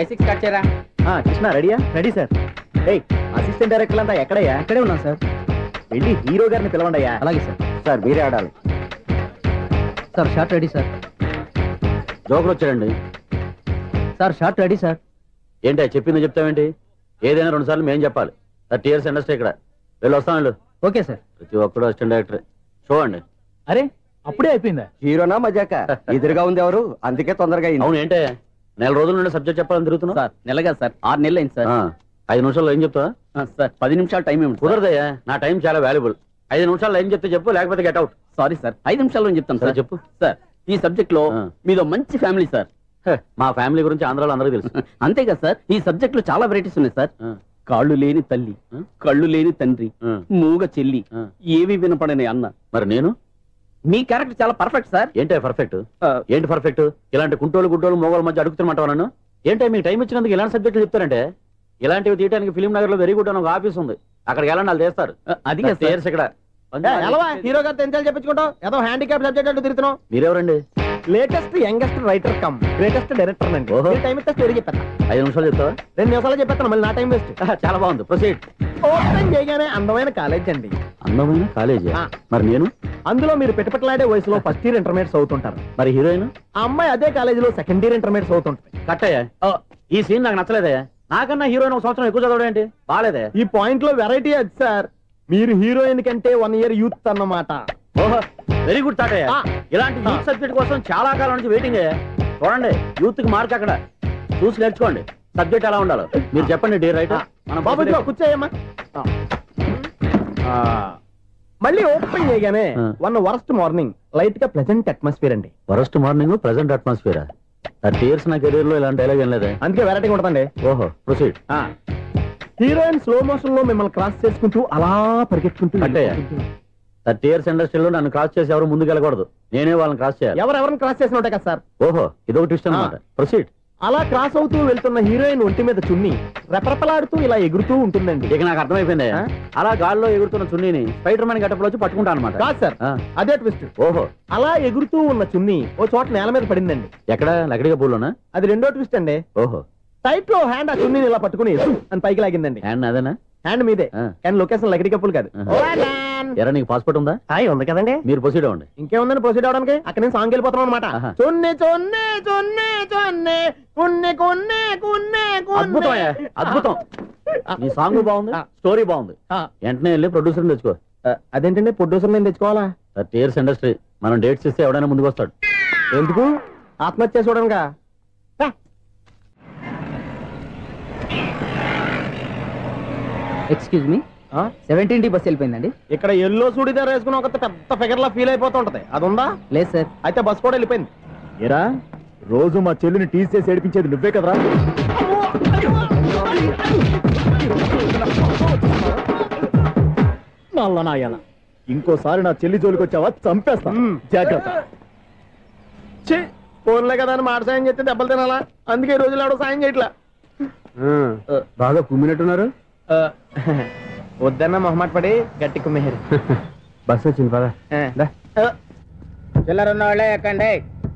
5-6 start చేయరా. కృష్ణ రెడీయా? Ready sir. Assistant director అంతా ఎక్కడయ్యా? ఇక్కడే ఉన్నాం సార్. వెళ్ళి హీరో గారిని పిలవండి అయ్యా. అలాగే సార్. సార్ మీరే ఆడాలి sir. Short ready sir. Joker వచ్చాడండి సార్. Short ready sir. ఏంటి చెప్పింది చెప్తావేంటి? ఏదైనా 2 సార్లు మేము చెప్పాలి. 30 years ఇండస్ట్రీ ఇక్కడ. వెళ్ళి వస్తాం వెళ్ళు. Okay sir. ప్రతి ఒక్కడు అసిస్టెంట్ డైరెక్టర్. చూడండి. అరే అప్పుడే అయిపోయిందా? హీరోనా మజాక? ఎదురుగా ఉంది ఎవరు, అందుకే తొందరగా అయింది. అవును ఏంటే 4 రోజుల నుండి సబ్జెక్ట్ చెప్పాలని తిరుగుతున్నా సార్. నెలగా సార్, 6 నెలలు అయింది సార్. 5 నిమిషాల్లో ఏం చెప్తా సార్? 10 నిమిషాలు టైం ఏమి కుదరదయ్యా. నా టైం చాలా వాల్యుబుల్. 5 నిమిషాల్లో ఏం చెప్తే చెప్పు, లేకపోతే గెట్ అవుట్. సారీ సార్, 5 నిమిషాల్లో చెప్తాం సార్. చెప్పు సార్. ఈ సబ్జెక్ట్ లో మీదో మంచి ఫ్యామిలీ సార్. మా ఫ్యామిలీ గురించి ఆంధ్రాలో అందరికీ తెలుసు. అంతేగా సార్, ఈ సబ్జెక్ట్ లో చాలా వెరైటీస్ ఉన్నాయి సార్. కాళ్ళు లేని తల్లి, కళ్ళు లేని తండ్రి, మూగ చెల్లి, ఏవి వినపడని అన్న. మరి నేను మీ క్యారెక్టర్ చాలా పర్ఫెక్ట్ సార్. ఏంటే పర్ఫెక్ట్? ఏంటి పర్ఫెక్ట్? ఇలాంటి కుంటోలు గుడ్డోలు మోగోళ్ళ మధ్య అడుగుతున్నమాట నన్ను. ఏంటో మీకు టైం ఇచ్చినందుకు ఇలాంటి సబ్జెక్టులు చెప్తారంటే, ఇలాంటివి తీయడానికి ఫిలిం నగర్ లో వెరీ గుడ్ అని ఒక ఆఫీస్ ఉంది. అక్కడికి వెళ్ళండి, వాళ్ళు చేస్తారు. అది ఇక్కడ హీరో గారితో ఎంత చెప్పించుకుంటావు? ఏదో హ్యాండిక్యాప్ సబ్జెక్ట్ అంటూ తిరుగుతున్నావు. మీరెవరండి? Latest youngest writer cum greatest director అండి. టైం ఇస్తే స్టోరీ చెప్పాను. 5 నిమిషాలు చెప్తావా? 2 నిమిషాలు చెప్పేస్తాను, మళ్ళీ నా టైం వేస్ట్. చాలా బాగుంది, ప్రొసీడ్. ఓపెన్ చేయగానే అందమైన కాలేజ్ అండి. అందమైన కాలేజీ? మరి నేను అందులో మీరు పెట్టుపట్లాడే వయసులో ఫస్ట్ ఇయర్ ఇంటర్మీడియట్స్ అవుతుంటారు. మరి హీరోయిన్? ఆ అమ్మాయి అదే కాలేజీలో సెకండ్ ఇయర్ ఇంటర్మీడియట్స్ అవుతుంటాయి. కట్టయ్యా, ఈ సీన్ నాకు నచ్చలేదయ్యా. నాకన్నా హీరోయిన్ 1 సంవత్సరం ఎక్కువ చదవడం ఏంటి? బాగాలేదే. ఈ పాయింట్ లో వెరైటీ అది సార్. మీరు హీరోయిన్ కంటే 1 year యూత్ అన్నమాట. ఓహో, వెరీ గుడ్ థాట్ అయ్యా. ఇలాంటి యూత్ సబ్జెక్ట్ కోసం చాలా కాలం నుంచి వెయిటింగ్ అయ్యా. చూడండి, యూత్ కి మార్క్ అక్కడ చూసి నేర్చుకోండి. సబ్జెక్ట్ ఎలా ఉండాలో మీరు చెప్పండి డియర్ రైటర్. మన బాబు కూర్చోయమ్మా. మళ్ళీ ఓపెన్ చేయగానే వరస్ట్ మార్నింగ్, లైట్ గా ప్లెజెంట్ అట్మాస్ఫియర్ అండి. Worst morning, pleasant atmosphere. 30 years నా కెరీర్ లో ఇలాంటి డైలాగ్ ఏం లేదే. అందుకే వెరైటీ ఉంటుందండి. ఓహో, ప్రొసీడ్. హీరోయిన్ స్లో మోషన్ లో మిమ్మల్ని క్రాస్ చేసుకుంటూ అలా పరిగెత్తుకుంటూ 30 years ఇండస్ట్రీలో నన్ను క్రాస్ చేసి ఎవరు ముందుకు వెళ్ళకూడదు. నేనే వాళ్ళని క్రాస్ చేయాలి. ఎవరెవరిని క్రాస్ చేసిన ఉంటాయి కదా సార్. ఓహో, ఇదొక ట్విస్ట్ అన్నమాట. ప్రొసీడ్. అలా క్రాస్ అవుతూ వెళ్తున్న హీరోయిన్ ఒంటి మీద చున్ని రెపరెపలాడుతూ ఇలా ఎగురుతూ ఉంటుందండి. ఇక నాకు అర్థమైపోయింది. అలా గాల్లో ఎగురుతున్న చున్నీని స్పైడర్ మ్యాన్ గెటప్ లో వచ్చి పట్టుకుంటా అనమాట. కాదు సార్, అదే ట్విస్ట్. ఓహో, అలా ఎగురుతూ ఉన్న చున్ని ఓ చోట నేల మీద పడిందండి. ఎక్కడ? లకడిగా పూలోనా? అది రెండో ట్విస్ట్ అండి. ఓహో, టైట్ లో హ్యాండ్ ఆ చున్నీని ఇలా పట్టుకుని అని పైకి లాగిందండి. హ్యాండ్ అదేనా? హ్యాండ్ మీదే, కానీ లొకేషన్ లకడి కప్పులు కాదు. ఎరా, నీకు పాస్పోర్ట్ ఉందా? ఉంది కదండి. మీరు ప్రొసీడ్ అవ్వండి. ఇంకేముందని ప్రొసీడ్ అవడానికి? అక్కడ నేను సాంగ్ వెళ్ళిపోతున్నాం అనమాట. చున్నే చున్నే చున్నే చున్నే కున్నే కున్నే కున్నే. అద్భుతం, అద్భుతం. నీ సాంగ్ బాగుంది, స్టోరీ బాగుంది. వెంటనే వెళ్ళి ప్రొడ్యూసర్ తెచ్చుకో. అదేంటండి ప్రొడ్యూసర్ నేను తెచ్చుకోవాలా? 30 years ఇండస్ట్రీ, మనం డేట్స్ ఇస్తే ఎవడైనా ముందుకు వస్తాడు. ఎందుకు? ఆత్మహత్య చూడనుగా. Excuse me, 17D bus వెళ్ళిపోయిందండి. ఇక్కడ ఎల్లో చూడిదార్ వేసుకుని ఒక పెద్ద ఫిగర్ లా ఫీల్ అయిపోతుంటది, అది ఉందా? లేదు సార్. అయితే బస్ కూడా వెళ్ళిపోయింది. ఏరా, రోజు మా చెల్లిని టీస్ చేసి ఏడిపించేది నువ్వే కదరా? నాయన, ఇంకోసారి నా చెల్లి జోలికి వచ్చావా చంపేస్తా, జాగ్రత్త. ఫోన్లే కదా అని మాట సాయం చేస్తే దెబ్బలు తినాలా? అందుకే ఈ రోజులు ఎవడో సాయం చేయట్లా. బాగా కుమ్మినట్టున్నారు. వద్దన్న మొహమాట పడి గట్టి కుమ్మేరు. బస్సు వచ్చింది పద. చిల్లర ఉన్న వాళ్ళే ఎక్కండి,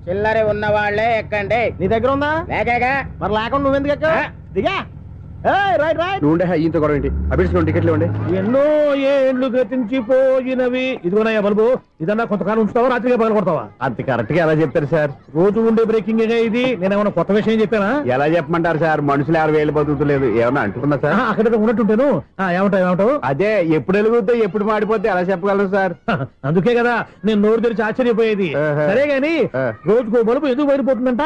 చిల్లర ఉన్న వాళ్ళే ఎక్కండి. నీ దగ్గర ఉందా? లేకగా. మరి లేకుండా నువ్వెందుకు ఎక్కావు? దిగా. ఇంత గొడవ ఏంటి? అభిడ్చుకోండి, టికెట్లు ఇవ్వండి. ఎన్నో ఏళ్ళు గతించిపోయినవి. ఇదిగోనయ్యా బల్బు, ఇదన్నా కొంతకాలం ఉంచుతావా, రాత్రిగా పగల కొడతావా? అంత కరెక్ట్ గా ఎలా చెప్తారు సార్? రోజు ఉండే బ్రేకింగ్ ఇది. నేనేమన్నా కొత్త విషయం చెప్పానా? ఎలా చెప్పమంటారు సార్? మనుషులు 60 వేలు బతుకుతలేదు, ఏమన్నా అంటున్నా సార్? అక్కడ ఉన్నట్టుంటాను. ఏమంటావు? అదే, ఎప్పుడు వెలుగుద్దో ఎప్పుడు మాడిపోతే ఎలా చెప్పగలరు సార్? అందుకే కదా నేను నోరు తెరిచి ఆశ్చర్యపోయేది. సరే గాని రోజుకో బల్బు ఎందుకు బయటపోతుందంట?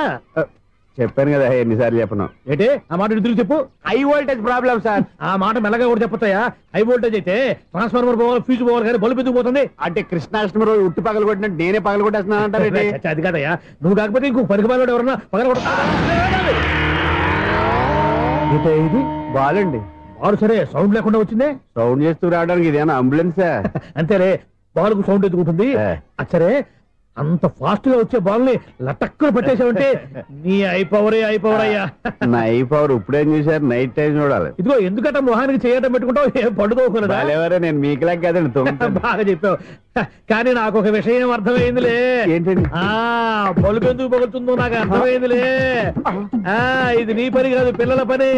చెప్పాను కదా, ఎన్నిసార్లు చెప్పను. ఏంటి ఆ మాట ఎదురు చెప్పు. High voltage problem sir. ఆ మాట మెల్లగా కూడా చెప్పొచ్చాయా? హై వోల్టేజ్ అయితే ట్రాన్స్ఫార్మర్ పోవాలి, ఫ్యూజ్ పోవాలి, కానీ బల్బు ఎందుకు పోతుంది? అంటే కృష్ణాష్టమి రోజు ఉట్టి పగలు కొట్టినట్టు నేనే పగలు కొట్టేస్తున్నాను అంటారు. అది కాదయ్యా, నువ్వు కాకపోతే ఇంకో పనికి పగలు ఎవరన్నా పగల కొడతా. ఇది బాలండి. బాలు సరే, సౌండ్ లేకుండా వచ్చిందే. సౌండ్ చేస్తూ రావడానికి ఇదేనా అంబులెన్సా? అంతేలే, బాలుకు సౌండ్ ఎత్తుకుంటుంది. సరే, అంత ఫాస్ట్ గా వచ్చే బాల్ ని లటక్కులు పట్టేసావంటే నీ ఐపవర్ అయ్యా. నా ఐపవర్ ఇప్పుడేం చూసారు? నైట్ టైం చూడాలి. ఇదిగో ఎందుకంటే మొహానికి చేయటం పెట్టుకుంటావు, ఏం పండుకోకూడదు. నేను మీకులాగా కదండి. బాగా చెప్పావు. కానీ నాకు ఒక విషయం అర్థమైందిలే. ఏంటండి? బలుపు ఎందుకు పగులుతుందో నాకు అర్థమైందిలే. ఇది నీ పని కాదు, పిల్లల పని.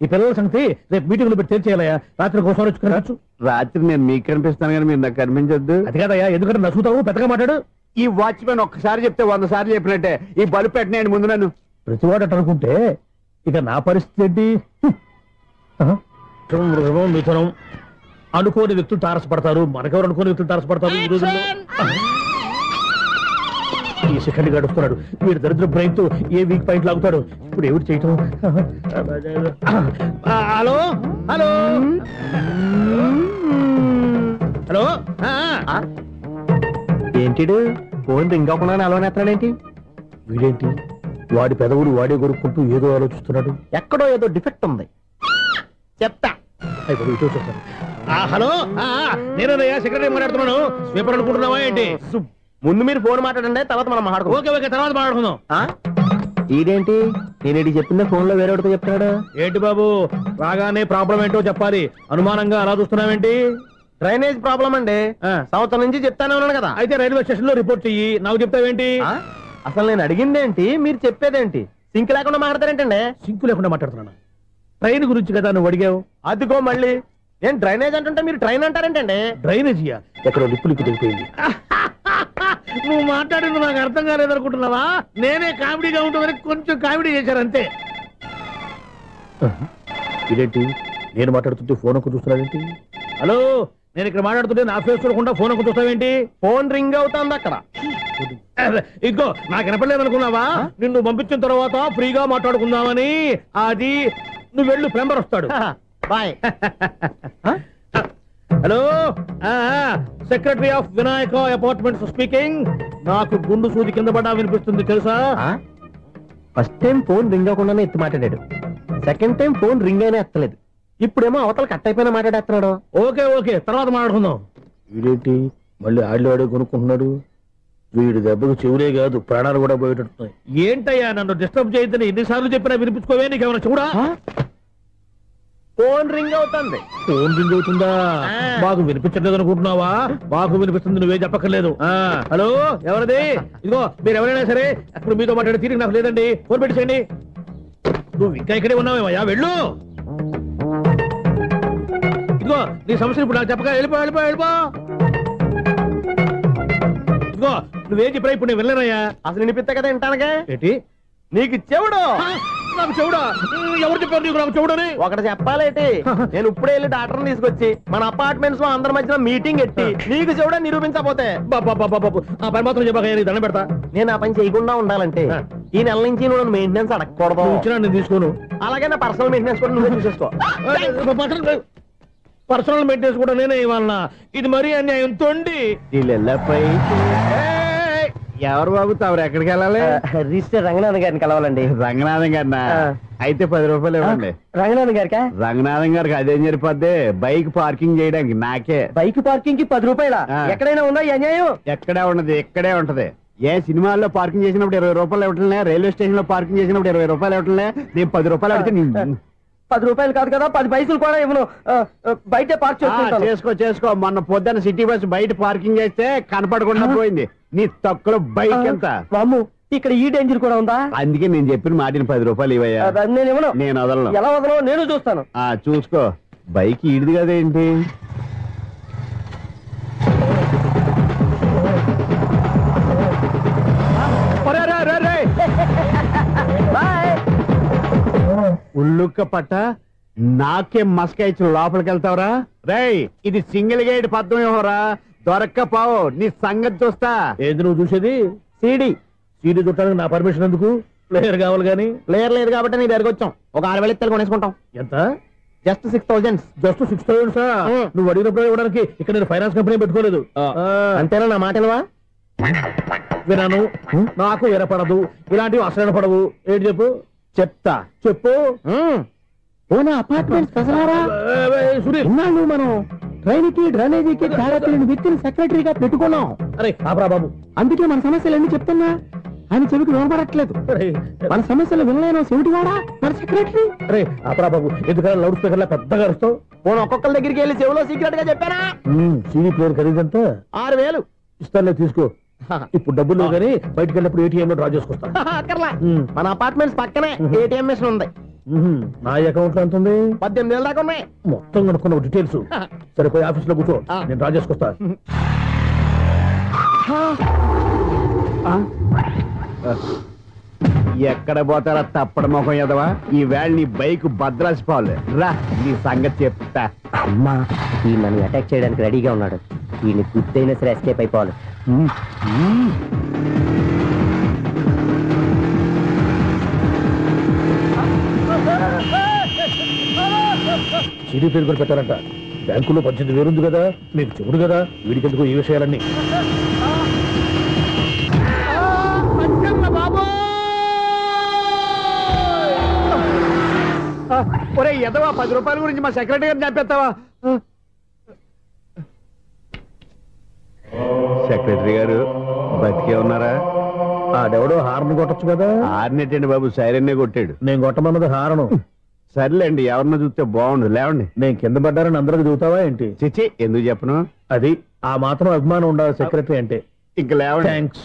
ఈ పిల్లల సంగతి రేపు మీటింగ్ లో పెట్టి తెలిసేయాలయ్యా. రాత్రి కోసం వచ్చి కనవచ్చు. రాత్రి నేను మీకు కనిపిస్తాను కానీ మీరు నాకు కనిపించొద్దు. అది కాదయ్యా, ఎందుకంటే నచ్చుతావు, పెద్దగా మాట్లాడు. ఈ వాచ్మెన్ ఒక్కసారి చెప్తే 100 సార్లు చెప్పినట్టే. ఈ బల్బు పెట్టినాయండి ముందు నన్ను. ప్రతివాడు అట్ట అనుకుంటే ఇక నా పరిస్థితి ఏంటి? మిథునం అనుకోని వ్యక్తులు తారసపడతారు. మనకెవరు అనుకోని వ్యక్తులు తారసపడతారు ఈ రోజుల్లో? ఈ సెకండ్ గడుస్తున్నాడు. వీడు దరిద్ర బ్రెయిన్ తో ఏ వీక్ పాయింట్ లాగుతాడు. ఇప్పుడు ఎవరు చేయటం? Hello hello hello. ఏంటిడు ఫోన్ రింగ్ అవ్వకుండా అలవనేస్తాడేంటి? వీడేంటి వాడి పెదవులు వాడే కొరుక్కుంటూ ఏదో ఆలోచిస్తున్నాడు. ఎక్కడో ఏదో డిఫెక్ట్ ఉంది. చెప్తా. హలో, నేనయ్యా సెక్రటరీ మాట్లాడుతున్నాను. స్వీపర్ అనుకుంటున్నావా ఏంటి? ముందు మీరు ఫోన్ మాట్లాడండి, తర్వాత మనం మాట్లాడుకో. ఓకే ఓకే, తర్వాత మాట్లాడుకుందాం. ఇదేంటి నేను చెప్పిందే ఫోన్ లో వేరే ఒకటి చెప్తాడు. ఏంటి బాబు, రాగానే ప్రాబ్లం ఏంటో చెప్పాలి. అనుమానంగా అలా చూస్తున్నావేంటి? డ్రైనేజ్ ప్రాబ్లం అండి. సంవత్సరం నుంచి చెప్తానే ఉన్నాను కదా. అయితే రైల్వే స్టేషన్ లో రిపోర్ట్ చెయ్యి. నాకు చెప్తావేంటి? అసలు నేను అడిగిందేంటి, మీరు చెప్పేదేంటి? సింక్ లేకుండా మాట్లాడతారేంటండి? సింకు లేకుండా మాట్లాడుతున్నాను. ట్రైన్ గురించి కదా నువ్వు అడిగావు. అదిగో మళ్ళీ నేను డ్రైనేజ్ అంటుంటే మీరు ట్రైన్ అంటారేంటండి? డ్రైనేజీయా? ఎక్కడో లిప్పులిక్కు దిగిపోయింది. నువ్వు మాట్లాడింది నాకు అర్థం కాలేదనుకుంటున్నావా? నేనే కామెడీగా ఉంటుందని కొంచెం కామెడీ చేశారు అంతే. ఇదేంటి నేను మాట్లాడుతుంటే ఫోన్ ఒక్క చూస్తున్నావేంటి? హలో, నేను ఇక్కడ మాట్లాడుతుంటే నా ఫేస్ చూడకుండా ఫోన్ ఒక్క చూస్తావేంటి? ఫోన్ రింగ్ అవుతుంది అక్కడ. ఇంకో నాకు వినపడలేదనుకున్నావా? నిన్ను పంపించిన తర్వాత ఫ్రీగా మాట్లాడుకుందామని. అది నువ్వు వెళ్ళు, ప్లంబర్ వస్తాడు. Bye. Hello, secretary of Vinayaka apartments speaking. నాకు గుండు సూది కింద పడ్డా వినిపిస్తుంది తెలుసా? ఫస్ట్ టైం ఫోన్ రింగ్ అవ్వకుండానే ఎత్తి మాట్లాడాడు. సెకండ్ టైం ఫోన్ రింగ్ అయినా ఎత్తలేదు. ఇప్పుడేమో అవతల కట్ అయిపోయినా మాట్లాడేస్తున్నాడు. ఓకే ఓకే, తర్వాత మాట్లాడుకుందాం. వీడేంటి మళ్ళీ ఆడిలో కొనుక్కుంటున్నాడు? వీడి దెబ్బకు చెవులే కాదు, ప్రాణాలు కూడా పోయేటట్టున్నాయి. ఏంటయ్యా నన్ను డిస్టర్బ్ చేయొద్దని ఎన్నిసార్లు చెప్పినా వినిపించుకోవే? నీకేమైనా చూడా? ఫోన్ రింగ్ అవుతుంది. ఫోన్ రింగ్ అవుతుందా? మాకు వినిపించట్లేదు అనుకుంటున్నావా? మాకు వినిపిస్తుంది, నువ్వే చెప్పక్కర్లేదు. హలో, ఎవరిది? ఇదిగో మీరు ఎవరైనా సరే ఇప్పుడు మీతో మాట్లాడే తీరిక నాకు లేదండి. ఫోన్ పెట్టేసేయండి. నువ్వు ఇంకా ఇక్కడే ఉన్నావేమయ్యా, వెళ్ళు. ఇదిగో నీ సమస్యలు ఇప్పుడు నాకు చెప్పక వెళ్ళిపో వెళ్ళిపో వెళ్ళిపో. ఇదిగో నువ్వేం చెప్పరా ఇప్పుడు నేను వెళ్ళానయ్యా. అసలు వినిపిస్తా కదా వింటానగా. ఏంటి నీకు చెవుడు? నాకు చెవుడా? ఎవరు చెప్పారు నీకు నాకు చెవుడని? ఒకటి చెప్పాలేటి, నేను ఇప్పుడే వెళ్ళి డాక్టర్ని తీసుకొచ్చి మన అపార్ట్మెంట్స్ లో అందరి మధ్యన మీటింగ్ ఎట్టి నీకు చెవుడని నిరూపించకపోతే ఆ పని మాత్రం చెప్పాక దండం పెడతా. నేను ఆ పని చేయకుండా ఉండాలంటే ఈ నెల నుంచి నువ్వు మెయింటెనెన్స్ అడగకూడదు. వచ్చినా నేను తీసుకోను. అలాగే నా పర్సనల్ మెయింటెనెన్స్ కూడా నువ్వే చూసేసుకో. పర్సనల్ మెయింటెనెన్స్ కూడా నేనే ఇవ్వాలన్నా? ఇది మరీ అన్యాయం తోండి. ఎవరు బాబు తవరు ఎక్కడికి వెళ్ళాలి? రిజిస్టర్ రంగనాథన్ గారిని కలవాలండి. రంగనాథన్ గారినా? అయితే 10 రూపాయలు ఇవ్వండి. రంగనాథన్ గారికా? రంగనాథన్ గారికి అదేం సరిపోద్ది, బైక్ పార్కింగ్ చేయడానికి. నాకే బైక్ పార్కింగ్ కి 10 రూపాయల? ఎక్కడైనా ఉందా ఈ అన్యాయం? ఎక్కడే ఉన్నది, ఇక్కడే ఉంటది. ఏ సినిమాల్లో పార్కింగ్ చేసినప్పుడు 20 రూపాయలు ఇవ్వట్లే, రైల్వే స్టేషన్ లో పార్కింగ్ చేసినప్పుడు 20 రూపాయలు ఇవ్వట్లే. నేను 10 రూపాయలు అడిగితే 10 రూపాయలు కాదు కదా, 10 పైసలు కూడా ఇవ్వను. బయట పార్క్ చేసుకో. మొన్న పొద్దున్న సిటీ బస్ బయట పార్కింగ్ చేస్తే కనపడకుండా పోయింది. నీ తక్కువ బైక్ ఎంత? ఇక్కడ ఈ డేంజర్ కూడా ఉందా? అందుకే నేను చెప్పిన మాటిని 10 రూపాయలు ఇవ్వయ్యా. నేను వదలను. ఎలా వదలను? నేను చూస్తాను. చూసుకో. బైక్ ఈడిది కదేంటి? ఉల్లుక్క పట్ట నాకే మస్క ఇచ్చిన లోపలికి వెళ్తావరా? రేయ్, ఇది సింగిల్ గేట్ పద్మం ఇవ్వరా, దొరక్కపోవు. నీ సంగతి చూస్తా. ఏది నువ్వు చూసేది? సీడీ చుట్టానికి నా పర్మిషన్ ఎందుకు? ప్లేయర్ కావాలి గానీ. ప్లేయర్ లేదు కాబట్టి నీ దగ్గరకు వచ్చాం. ఒక 6,000 ఇత్తలు కొనేసుకుంటాం. ఎంత? జస్ట్ 6,000. జస్ట్ 6,000? నువ్వు అడిగినప్పుడు ఇవ్వడానికి ఇక్కడ నేను ఫైనాన్స్ కంపెనీ పెట్టుకోలేదు. అంతేనా? నా మాట వినాను, నాకు వినపడదు. ఇలాంటివి అసలు పడవు. ఏంటి చెప్పు? చెప్తా. చెప్పు. అపార్ట్మెంట్ మనం ట్రైన్కి డ్రైనేజీకి తేడా తెలియని వ్యక్తిని సెక్రటరీగా పెట్టుకున్నాం. అరే ఆపరా బాబు, అందుకే మన సమస్యలన్నీ చెప్తున్నా. ఆయన చెవికి వినపడట్లేదు. మన సమస్యలు వినలేను చెవిటివాడా మన సెక్రటరీ. అరే అపరా బాబు, ఎందుకన్నా లౌడ్ స్పీకర్ లా పెద్దగా అరుస్తావు? నేను ఒక్కొక్కరి దగ్గరికి వెళ్ళి చెవిలో సీక్రెట్ గా చెప్పానా? CD player ఖరీదంతా 6,000. ఇస్తానులే, తీసుకో. ఇప్పుడు డబ్బులు కానీ బయటకు వెళ్ళినప్పుడు ఏటీఎం లో డ్రా చేసుకొస్తా. అక్కర్లా, మన అపార్ట్మెంట్స్ పక్కనే ఏటీఎం మిషన్ ఉంది. నా అకౌంట్ లో ఎంత ఉంది? 18,000 దాకా ఉన్నాయి. మొత్తం కనుక్కున్న డీటెయిల్స్. సరిపోయి ఆఫీస్ లో కూర్చో, నేను డ్రా చేసుకొస్తా. ఎక్కడ పోతారా తప్పడ మొఖం ఎదవా? ఈ వేళ నీ బైక్ భద్రాసి పోవాలి. రా నీ సంగతి చెప్తా. అమ్మా, ఈ మనం అటాక్ చేయడానికి రెడీగా ఉన్నాడు. ఈయన గుద్దైనా సరే ఎస్కేప్ అయిపోవాలి. సీడీ ప్లేయర్ కూడా పెట్టారంట. బ్యాంకులో 18,000 ఉంది కదా, మీకు చెబుడు కదా, వీడికి ఎందుకు ఈ విషయాలన్నీ? ఒరే ఎదవా, 10 రూపాయల గురించి మా సెక్రటరీ గారిని చంపేస్తావా? సెక్రటరీ గారు బతికే ఉన్నారా? ఆడెవడో హార్న్ కొట్టచ్చు కదా. ఆరినట్టండి బాబు, సైరన్నే కొట్టాడు. నేను కొట్టమన్నది హారను. సర్లేండి, ఎవరన్నా చూస్తే బాగుండు. లేవండి. నేను కింద పడ్డారని అందరికి చూతావా ఏంటి? చిచ్చి, ఎందుకు చెప్పను? అది ఆ మాత్రం అభిమానం ఉండాలి సెక్రటరీ అంటే. ఇంక లేవండి. థ్యాంక్స్.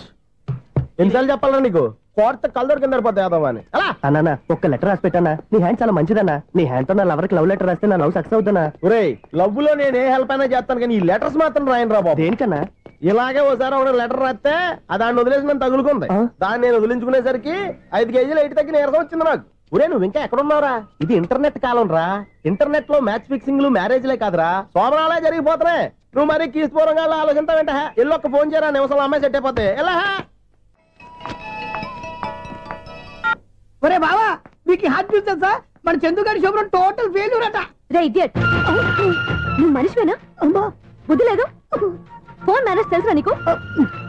ఎన్నిసార్లు చెప్పాలా నీకు? కోర్త కలర్ కింద పోతాయి. అన్నా ఒక్క లెటర్ రాసి పెట్టానా? నీ హ్యాండ్ చాలా మంచిదన్నా. నీ హ్యాండ్ తో నా లవర్కి లవ్ లెటర్ రాస్తే నా లవ్ సక్సెస్ అవుతానా? ఒరే, లవ్ లో నేను ఏ హెల్ప్ అయినా చేస్తాను, కానీ ఈ లెటర్స్ మాత్రం రాయను రా బాబు. దేనికన్నా? ఇలాగే ఒకసారి ఒక లెటర్ రాస్తే దాన్ని వదిలేసి నేను తగులుకుంది. దాన్ని నేను వదిలించుకునేసరికి 5 కేజీలు 8 తగ్గి నీరసం వచ్చింది నాకు. ఒరే, నువ్వు ఇంకా ఎక్కడున్నావురా? ఇది ఇంటర్నెట్ కాలం రా. ఇంటర్నెట్ లో మ్యాచ్ ఫిక్సింగ్లు మ్యారేజ్లే కాదురా, సోమనాలే జరిగిపోతున్నాయి. నువ్వు మరి కీస్పూరంగా ఆలోచించావేంట? ఎల్లు ఒక్క ఫోన్ చేయరా, నిమిషంలో అమ్మాయి సెట్ అయిపోతాయి. ఎలా? ఒరే బావా, మీకు హార్ట్ చూస్తా, మన చందుగారి శుభ్రం టోటల్ ఫెయిల్యూర్ అట. రే ఇడియట్, నువ్వు మనిషివేనా? అమ్మా, బుద్ధి లేదు. ఫోన్ మేనేజ్ తెలుసా నీకు?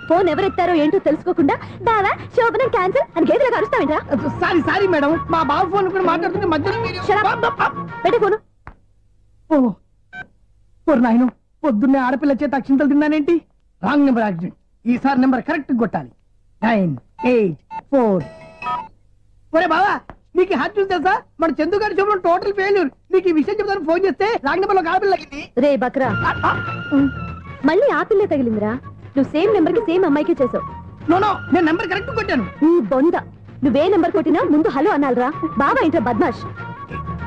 ఫోన్ ఎవరెత్తారో ఏంటో తెలుసుకోకుండా బావా శోభనం క్యాన్సిల్ అని గేదెలకు అరుస్తావేంట్రా? సారీ సారీ మేడం, మా బావ ఫోన్ కూడా మాట్లాడుతుంటే మధ్యలో పెట్టే ఫోను. ఓ నాయను, పొద్దున్నే ఆడపిల్ల చేత అక్షింతలు తిన్నానేంటి? Wrong number accident. ఈసారి నెంబర్ కరెక్ట్ కొట్టాలి. 984. ఒరే బావా, నీకు హార్ట్ చూసి తెలుసా? మన చందుగారి శుభ్రం టోటల్ ఫెయిల్యూర్. నీకు ఈ విషయం చెప్తాను ఫోన్ చేస్తే రాంగ్ నెంబర్ లో ఆడపిల్ల తగ్గింది. రే బక్రా, మళ్ళీ ఆ పిల్లే తగిలిందిరా. నువ్వు సేమ్ నెంబర్ కి సేమ్ అమ్మాయికే చేసావు. నో, నేను నెంబర్ కరెక్ట్ కొట్టాను. నీ బొంద, నువ్వే నెంబర్ కొట్టినా ముందు హలో అనాలిరా. బావా ఇంట్లో బద్మాష్.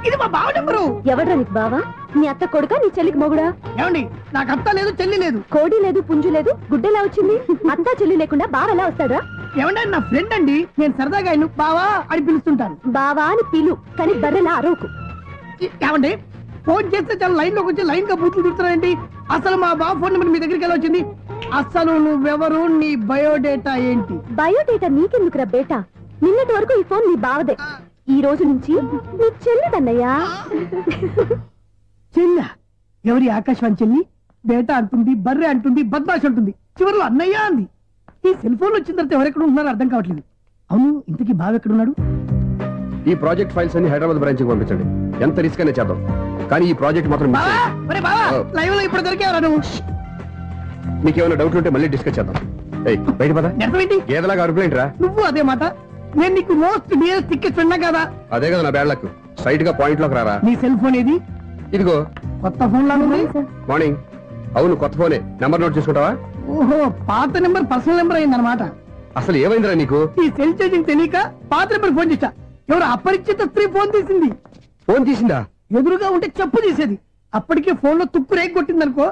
ఇది మా బావ నెంబరు. ఎవడ్రా నీకు బావా? నీ అత్త కొడుక, నీ చెల్లికి మొగుడా? ఏమండి, నాకు అత్త లేదు, చెల్లి లేదు. కోడి లేదు, పుంజు లేదు, గుడ్డెలా వచ్చింది? అత్త చెల్లి లేకుండా బావ ఎలా వస్తాడా? ఏమంటే నా ఫ్రెండ్ అండి, నేను సరదాగా ఆయన బావా అని పిలుస్తుంటాను. బావా అని పిలు, కానీ బర్రెలా అరవకు. ఏమండి, ఫోన్ చేస్తే చాలా లైన్ లోకి వచ్చి లైన్ గా బూతులు తిడుతున్నాయండి. అసలు మా బావ ఫోన్ నెంబర్ మీ దగ్గరికి ఎలా వచ్చింది? అసలు నువ్వెవరు, నీ బయోడేటా ఏంటి? బయోడేటా నీకెందుకురా బేటా? నిన్నటి వరకు ఈ ఫోన్ నీ బావదే, ఈ రోజు నుంచి నీ చెల్లిదన్నయ్యా. చెల్ల? ఎవరి ఆకాశవాణి చెల్లి? బేటా అంటుంది, బర్రె అంటుంది, బద్మాష్ అంటుంది, చివరిలో అన్నయ్య అంది. ఈ సెల్ ఫోన్ వచ్చిన తర్వాత ఎవరెక్కడ ఉంటున్నారో అర్థం కావట్లేదు. అవును, ఇంతకీ బావ ఎక్కడున్నాడు? ఈ ప్రాజెక్ట్ ఫైల్స్ అన్ని హైదరాబాద్ బ్రాంచ్ కి పంపించండి. ఎంత రిస్క్ అయినా చేద్దాం, కానీ ఈ ప్రాజెక్ట్ మాత్రం లైవ్ లో ఇప్పుడు దొరికేవరా నువ్వు? మీకేమైనా డౌట్ ఉంటే మళ్ళీ డిస్కస్ చేద్దాం. బయట పద. గేదలాగా అరుపులేంట్రా? నువ్వు అదే మాట. నేను నీకు మోస్ట్ డియరెస్ట్ టికెట్స్ ఉన్నా కదా. అదే కదా నా బ్యాడ్ లక్. స్ట్రైట్ గా పాయింట్ లోకి రారా. నీ సెల్ ఫోన్ ఏది? ఇదిగో. కొత్త ఫోన్ లాగా ఉంది. మార్నింగ్. అవును, కొత్త ఫోనే. నెంబర్ నోట్ చేసుకుంటావా? ఓహో, పాత నెంబర్ పర్సనల్ నెంబర్ అయిందన్నమాట. అసలు ఏమైందిరా నీకు? ఈ సెల్ చేంజింగ్ తెలియక పాత నెంబర్ ఫోన్ చేశా. ఎవరు అపరిచిత స్త్రీ ఫోన్ తీసింది. ఫోన్ తీసిందా? ఎదురుగా ఉంటే చెప్పు తీసేది. అప్పటికే ఫోన్ లో తుక్కు రేగి కొట్టిందనుకో.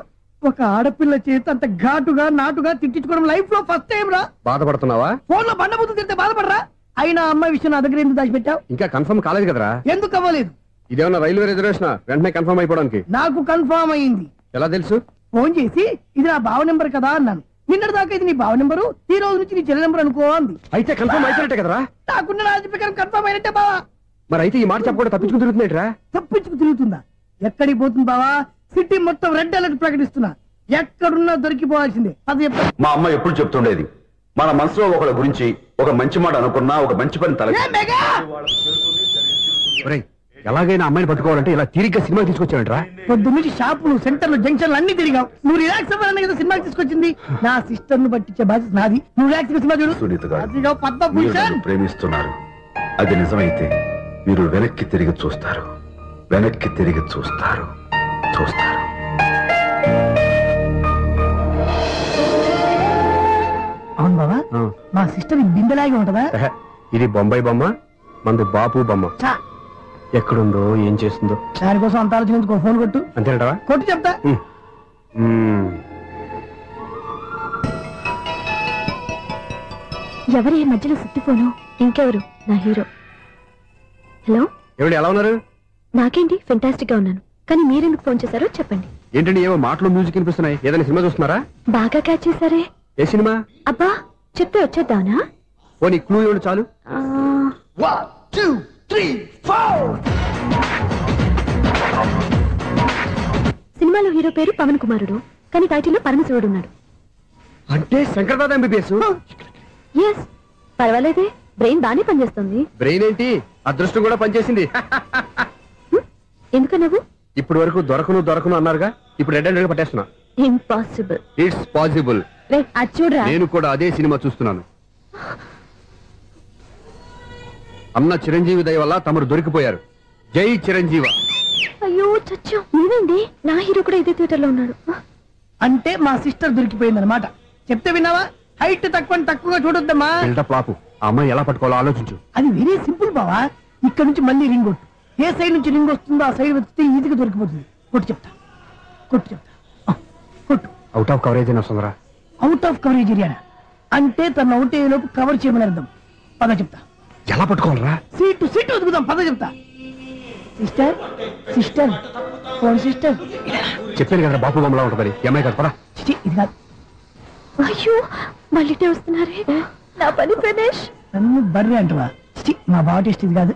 ఒక ఆడపిల్ల చేత అంత ఘాటుగా నాటుగా తిట్టించుకోవడం లైఫ్ లో ఫస్ట్ టైం రా. బాధపడుతున్నావా? ఫోన్ లో బండబుద్ధి తింటే బాధపడరా? అయినా అమ్మాయి విషయం నా దగ్గర ఎందుకు దాచిపెట్టావు? ఇంకా కన్ఫర్మ్ కాలేదు కదరా. ఎందుకు అవ్వలేదు? ఇదేమన్నా రైల్వే రిజర్వేషన్? వెంటనే కన్ఫర్మ్ అయిపోవడానికి. నాకు కన్ఫర్మ్ అయింది. ఎలా తెలుసు? ఫోన్ చేసి ఇది నా బావ నెంబర్ కదా అన్నాను. నిన్నటి దాకా ఇది నీ బావ నెంబరు, ఈ రోజు నుంచి నీ చెల్లి నెంబర్ అనుకో అంది. అయితే కన్ఫర్మ్ అయిపోయినట్టే కదరా? నాకున్న రాజు ప్రకారం కన్ఫర్మ్ అయినట్టే బావా. మరి అయితే ఈ మాట చెప్పకుండా తప్పించుకుని తిరుగుతున్నట్రా? తప్పించుకు తిరుగుతుందా? ఎక్కడికి పోతుంది బావా? సిటీ మొత్తం రెడ్ అలర్ట్ ప్రకటిస్తున్నా. ఎక్కడున్నా దొరికిపోవాల్సిందే. అది మా అమ్మ ఎప్పుడు చెప్తుండేది, మన మనసులో ఒకళ్ళ గురించి ఒక మంచి మాట అనుకున్నా, ఒక మంచి పని తల ఎలాగైనా అమ్మాయిని పట్టుకోవాలంటే ఇలా తిరిగ్గా సినిమా తీసుకొచ్చావంటరా? పొద్దు నుంచి షాపులు, సెంటర్లు, జంక్షన్లు అన్ని తిరిగావు. నువ్వు రిలాక్స్ అవ్వాలని కదా సినిమాకి తీసుకొచ్చింది. నా సిస్టర్ ను పట్టించే బాధ్యత నాది. నువ్వు రిలాక్స్ సినిమా చూడు. సునీత గారు, అదిగో పద్మభూషణ్. మీరు ప్రేమిస్తున్నారు. అది నిజమైతే మీరు వెనక్కి తిరిగి చూస్తారు. వెనక్కి తిరిగి చూస్తారు. అవును బాబా, మా సిస్టర్ బిందెలాగే ఉంటదా? ఇది బొంబాయి బొమ్మ, మంది బాపు బొమ్మ. ఎక్కడుందో ఏం చేస్తుందో దానికోసం అంత ఆలోచించుకో. ఫోన్ కొట్టు. అంతేనటవా? కొట్టు చెప్తా. ఎవరు ఈ మధ్యలో సుత్తి ఫోను? ఇంకెవరు? నా హీరో. హలో, ఎవరు ఎలా ఉన్నారు? నాకేంటి, ఫెంటాస్టిక్ గా ఉన్నాను. కానీ మీరెందుకు ఫోన్ చేశారో చెప్పండి. ఏంటండి ఏవో మాటలు మ్యూజిక్ వినిపిస్తున్నాయి? ఏదైనా సినిమా చూస్తున్నారా? బాగా క్యాచ్ చేశారే. ఏ సినిమా? అబ్బా, చెప్తే వచ్చేద్దానా? ఓ నీ క్లూ ఇవ్వండి చాలు. 1 2 3 4. సినిమాలో హీరో పేరు పవన్ కుమారుడు, కానీ టైటిల్లో పరమశివుడు ఉన్నాడు. అంటే శంకర్దాద ఎంబీబీఎస్. ఎస్, పర్వాలేదే, బ్రెయిన్ బానే పనిచేస్తుంది. బ్రెయిన్ ఏంటి, అదృష్టం కూడా పనిచేసింది. ఎందుకన్నావు? ఇప్పుడు వరకు దొరకను అన్నారుగా, ఇప్పుడు రెడ్ హ్యాండెడ్ గా పట్టేస్తున్నా. ఇంపాసిబుల్. It's possible. అది చూడరా. నేను కూడా అదే సినిమా చూస్తున్నాను. అన్న చిరంజీవి దయ వల్ల తమరు దొరికిపోయారు. జై చిరంజీవ. అయ్యో చచ్చో, నీవేంటి? నా హీరో కూడా ఇదే థియేటర్ లో ఉన్నాడు. అంటే మా సిస్టర్ దొరికిపోయింది అనమాట. చెప్తే విన్నావా? హైట్ తక్కువగా చూడొద్దమ్మా. బిల్డప్ లాపు. ఆ అమ్మాయి ఎలా పట్టుకోవాలో ఆలోచించు. అది వెరీ సింపుల్ బావా. ఇక్కడ నుంచి మళ్ళీ రింగ్ కొట్టు. ఏ సైడ్ నుంచి రింగ్ వస్తుందో ఆ సైడ్ వస్తే ఈజీగా దొరికిపోతుంది. కొట్టు చెప్తా. కొట్టు. అవుట్ ఆఫ్ కవరేజ్ అని వస్తుందిరా. అవుట్ ఆఫ్ కవరేజ్ ఏరియా అంటే తన అవుట్ అయ్యే లోపు కవర్ చేయమని అర్థం. పద చెప్తా. ఎలా పట్టుకోవాలరా? సీటు వదుకుదాం. పద చెప్తా. Sister phone sister. చెప్పాను కదా బాపు బొమ్మలా ఉంటుంది. అమ్మాయి కదా, పరా. ఇది కాదు. అయ్యో, మళ్ళీ వస్తున్నారే. నా పని ఫినిష్. నన్ను బర్రె అంటవా? మా బావ టేస్ట్ ఇది కాదు.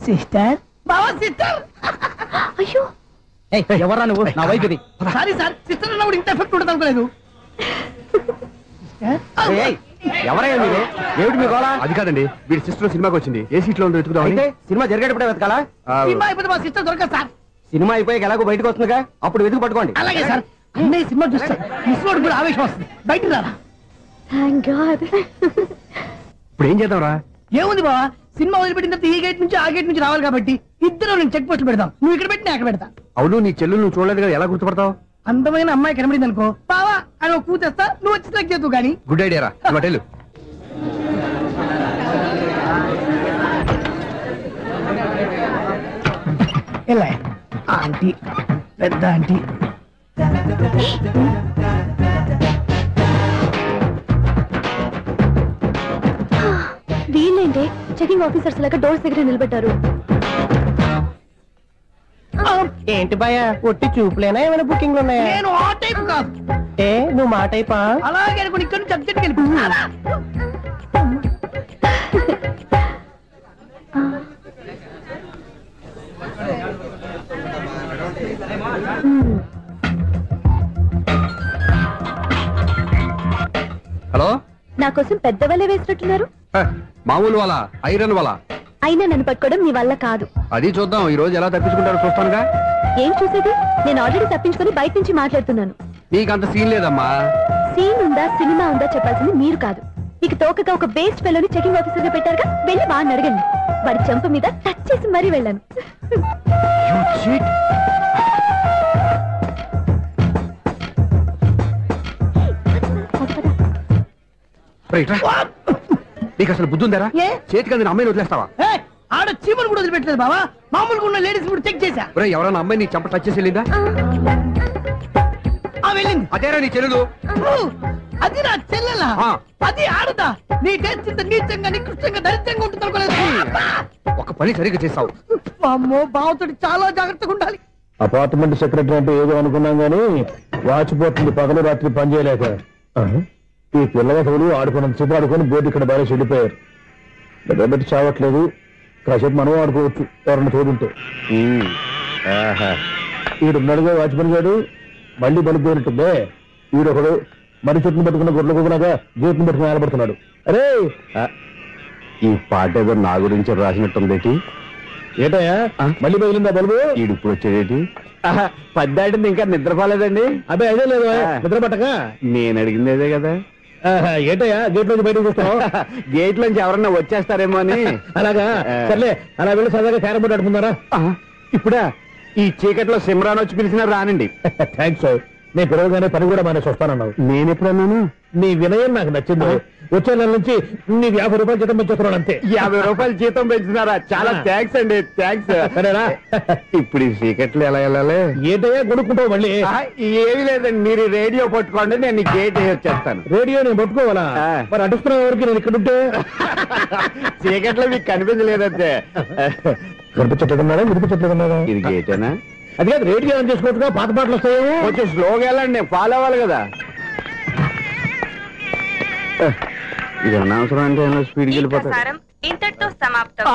సిస్టర్, బావా సిస్టర్. అయ్యో, ఎవరా నువ్వు? నా వైపు ఇది. సారీ సార్, సిస్టర్ అన్నప్పుడు ఇంత ఎఫెక్ట్ ఉంటుంది అనుకోలేదు. ఎవరయ్యా మీరు? ఏమిటి మీ గోళ? అది కాదండి, వీడి సిస్టర్ సినిమాకి వచ్చింది. ఏ సీట్ లో ఉందో వెతుకుదాం. అయితే సినిమా జరిగేటప్పుడే వెతకాలా? సినిమా అయిపోతే మా సిస్టర్ దొరకదు సార్. సినిమా అయిపోయాక ఎలాగో బయటకు వస్తుందిగా, అప్పుడు వెతుకు పట్టుకోండి. అలాగే సార్. అన్నయ్య సినిమా చూస్తారు, మిస్లోడు కూడా ఆవేశం వస్తుంది. బయట రారా. Thank God. ఇప్పుడు ఏం చేద్దాంరా? ఏముంది బావా, సినిమా వదిలిపెట్టిన తర్వాత ఈ గేట్ నుంచి ఆ గేట్ నుంచి రావాలి కాబట్టి ఇద్దరు నేను చెక్ పోస్టులు పెడతాం. నువ్వు ఇక్కడ పెట్టి నేను అక్కడ పెడతా. అవును, నీ చెల్లు నువ్వు చూడలేదు కదా, ఎలా గుర్తుపడతావు? అందమైన అమ్మాయి కనబడింది అనుకో, బావా అని ఒక కూతేస్తా, నువ్వు వచ్చి సెలెక్ట్ చేద్దు. కానీ గుడ్ ఐడియా రా. హోటల్ ఎలా ఆంటీ, పెద్ద ఆంటీ. వీళ్ళేంటే చెకింగ్ ఆఫీసర్స్ లాగా డోర్స్ దగ్గర నిలబెట్టారు. ఏంటి భయ, ఒట్టి చూపులేనా ఏమైనా బుకింగ్లు ఉన్నాయా? నేను ఆ టైప్ కాదు. నువ్వు మా టైపా? అలాగే అనుకుని ఇక్కడ నుంచి అర్జెంట్కి వెళ్ళిపోతున్నా. హలో, నా కోసం పెద్ద వలే వేసినట్టున్నారు. మామూలు వాళ్ళ ఐరన్ వాళ్ళ. అయినా నన్ను పట్టుకోవడం మీ వల్ల కాదు. అది చూద్దాం, ఈ రోజు ఎలా తప్పించుకుంటారో చూస్తానుగా. ఏం చూసేది? నేను ఆల్రెడీ తప్పించుకొని బయట నుంచి మాట్లాడుతున్నాను. నీకంత సీన్ లేదమ్మా. సీన్ ఉందా సినిమా ఉందా చెప్పాల్సింది మీరు కాదు. మీకు తోకగా ఒక బేస్ట్ ఫెలోని చెకింగ్ ఆఫీసర్ గా పెట్టారుగా, వెళ్ళి వాడిని అడగండి. వాడి చెంప మీద టచ్ చేసి మరీ వెళ్ళాను. నీకు అసలు బుద్ధి ఉందారా? చేతికి అందిన అమ్మాయిని వదిలేస్తావా? ఆడ చీమలు కూడా వదిలిపెట్టలేదు బావా. మామూలుగా ఉన్న లేడీస్ కూడా చెక్ చేశా. ఎవరైనా అమ్మాయి నీ చెంప టచ్ చేసి వెళ్ళిందా? వెళ్ళింది. అదేరా నీ చెల్లెలు? అది నా చెల్లెలా? అది ఆడదా? నీ టేస్ట్ ఇంత నీచంగా నికృష్టంగా దరిద్రంగా ఉంటుంది అనుకోలేదు. ఒక పని సరిగ్గా చేస్తావు. అమ్మో, బావతోటి చాలా జాగ్రత్తగా ఉండాలి. అపార్ట్మెంట్ సెక్రటరీ అంటే ఏదో అనుకున్నాం గానీ వాచిపోతుంది పగలు రాత్రి పని చేయలేక. ఈ పిల్లవాడు ఆడుకున్నంత సేపు ఆడుకొని బోర్డు ఇక్కడ బాగా చెడిపోయారు. నిద్రబెట్టి చావట్లేదు. కాసేపు మనం ఆడుకోవచ్చు ఎవరన్నా తోడుంటే. ఈడున్నాడుగా వాచ్మెన్ గారు, మళ్ళీ బలికి పోయినట్టుందే. ఈడొకడు మరి చెట్టును పట్టుకున్న గొడ్ల కుక్కలాగా గేట్ను పట్టుకుని నిలబడుతున్నాడు. అరే, ఈ పాట ఏదో నా గురించి రాసినట్టుంది. ఏటయ్యా మళ్ళీ పగిలిందా బల్బు? ఈడు ఇప్పుడు వచ్చేటి పద్దాటింది ఇంకా నిద్రపోలేదండి. అదే అదే లేదు నిద్ర పట్టక. నేను అడిగింది అదే కదా. ఏటయ్యా గేట్ నుంచి బయటకు చూస్తావు? గేట్ నుంచి ఎవరన్నా వచ్చేస్తారేమో అని. అలాగా సర్లే అలా వెళ్ళి సరదాగా క్యారం బోర్డు ఆడుకుందారా? ఇప్పుడా ఈ చీకట్లో సిమ్రాన్ వచ్చి పిలిచినా రానండి. థ్యాంక్స్. నేను పిలవగానే పని కూడా మానేసి వస్తానన్నావు. నేను ఎప్పుడన్నాను? నీ వినయం నాకు నచ్చింది. వచ్చే నెల నుంచి నీకు 50 రూపాయలు జీతం పెంచుతున్నాను అంతే. 50 రూపాయలు జీతం పెంచుతున్నారా? చాలా థ్యాంక్స్ అండి. థ్యాంక్స్. సరేనా? ఇప్పుడు ఈ చీకట్లు ఎలా వెళ్ళాలి? ఏంటయ్యా కొనుక్కుంటావు మళ్ళీ? ఏమీ లేదండి, మీరు రేడియో పట్టుకోండి, నేను గేట్ వచ్చేస్తాను. రేడియో నేను పట్టుకోవాలా? మరి అడుస్తున్న వరకు నేను ఇక్కడ ఉంటే చీకట్లో మీకు కనిపించలేదంటే. కనిపించట్లేదన్నారా వినిపించట్లేదన్నారా? ఇది గేటేనా? అది కాదు, రేడియో ఆన్ చేసుకోవచ్చుగా, పాత పాటలు వస్తాయేమో. కొంచెం స్లోగా వెళ్ళండి, నేను ఫాలో అవ్వాలి కదా. ఇది అనవసరం అంటే స్పీడ్కి వెళ్ళిపోతాడు. ఇంతటితో సమాప్తం.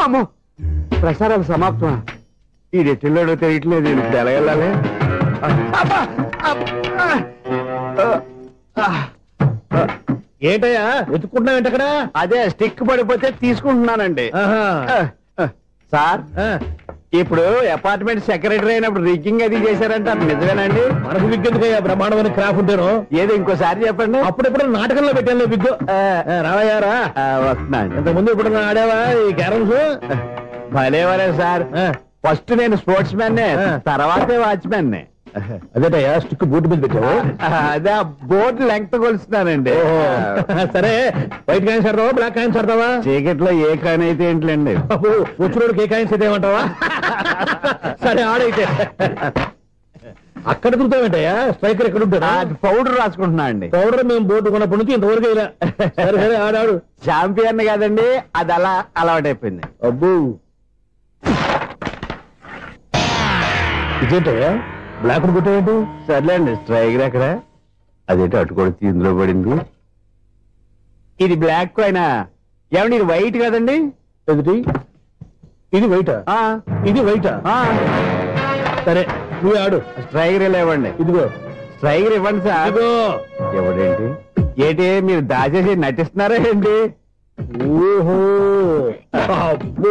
అమ్మో, ప్రసారాలు సమాప్తం. ఈ రెట్టిల్లోడో తెలియట్లేదు. ఇప్పుడు ఎలా వెళ్ళాలి? ఏంటయ్యా వెతుక్కుంటున్నావు ఏంటి అక్కడ? అదే స్టిక్ పడిపోతే తీసుకుంటున్నానండి. సార్, ఇప్పుడు అపార్ట్మెంట్ సెక్రటరీ అయినప్పుడు రిగ్గింగ్ అది చేశారంటే అది నిజమేనండి? మనకు విగ్ ఎందుకయ్యా, బ్రహ్మాండమైన క్రాఫ్ట్ ఉంటాను. ఏదో ఇంకోసారి చెప్పండి. అప్పుడెప్పుడు నాటకంలో పెట్టాను విగ్. రావయ్యారా? వస్తున్నాను. ఇంతకుముందు ఇప్పుడు ఆడావా ఈ క్యారమ్స్? భలేవరే సార్. ఫస్ట్ నేను స్పోర్ట్స్ మ్యాన్, తర్వాతే వాచ్మెన్. అదేటయ్యా స్టిక్ బూట్ మీద పెట్టావు? అదే బోర్డు లెంగ్త్ కొలుస్తున్నానండి. సరే, వైట్ కాయిన్స్ ఆడతావా బ్లాక్ కాయిన్స్ ఆడతావా? చీకట్లో ఏ కాయిన్ అయితే ఏంట్లేండి. వచ్చినోడికి ఏ కాయిన్స్ అయితే ఏమంటావా? సరే ఆడైతే. అక్కడ తిరుగుతావేంటయ్యా? స్ట్రైకర్ ఎక్కడ ఉంటాడా? పౌడర్ రాసుకుంటున్నా అండి. పౌడర్ మేము బోర్డు కొన్నప్పటి నుంచి ఇంతవరకు ఇలా. సరే సరే ఆడాడు. ఛాంపియన్ కాదండి, అది అలా అలవాటైపోయింది. అబ్బు, ఇదేంటయ్యా బ్లాక్ కొట్టావేంటి? సర్లేండి, స్ట్రైకర్ ఎక్కడ? అదేంటి అటు కొడితే ఇందులో పడింది. ఇది బ్లాక్ కాయినా? ఏమండి ఇది వైట్ కదండి? ఎదుటి ఇది వైటా? ఇది వైటా? సరే నువ్వు ఆడు. స్ట్రైకర్ ఇలా ఇవ్వండి. ఇదిగో స్ట్రైకర్ ఇవ్వండి సార్. ఇదిగో. ఎవడేంటి ఏంటి మీరు దాచేసి నటిస్తున్నారా ఏంటి? ఓహో, అబ్బో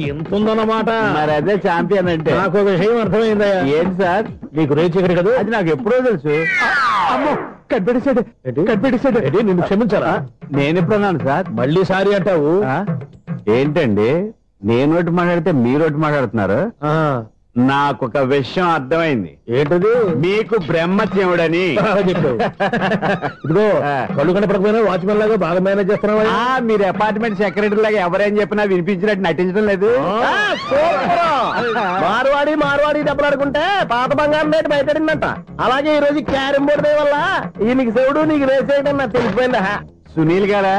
ఎంత ఉందన్నమాట. మరి అదే ఛాంపియన్ అంటే. నాకు ఒక విషయం అర్థమైందయ్యా. ఏంటి సార్? నీకు రేచి ఇక్కడ కదా? అది నాకు ఎప్పుడో తెలుసు. అమ్మో, కనిపెట్టేశాడు కనిపెట్టేశాడు. నిన్ను క్షమించాలా? నేను ఎప్పుడన్నాను సార్? మళ్ళీ సారీ అంటావు? ఏంటండి నేను ఒకటి మాట్లాడితే మీరు ఒకటి మాట్లాడుతున్నారు? నాకు ఒక విషయం అర్థమైంది. ఏంటది? మీకు బ్రహ్మత్యముడని చెప్పావు. ఇదిగో కళ్ళు కనపడకపోయినా వాచ్మెన్ లాగా బాగా మేనేజ్ చేస్తున్నావా? మీరు అపార్ట్మెంట్ సెక్రటరీ లాగా ఎవరేం చెప్పినా వినిపించినట్టు నటించడం లేదు. మార్వాడి దెబ్బలాడుకుంటే పాత బంగారం రేటు బయటడిందంట. అలాగే ఈ రోజు క్యారం బోర్డు వల్ల ఈయనకి శివుడు నీకు రేసేయడం నాకు తెలిసిపోయిందా? సునీల్ గారా,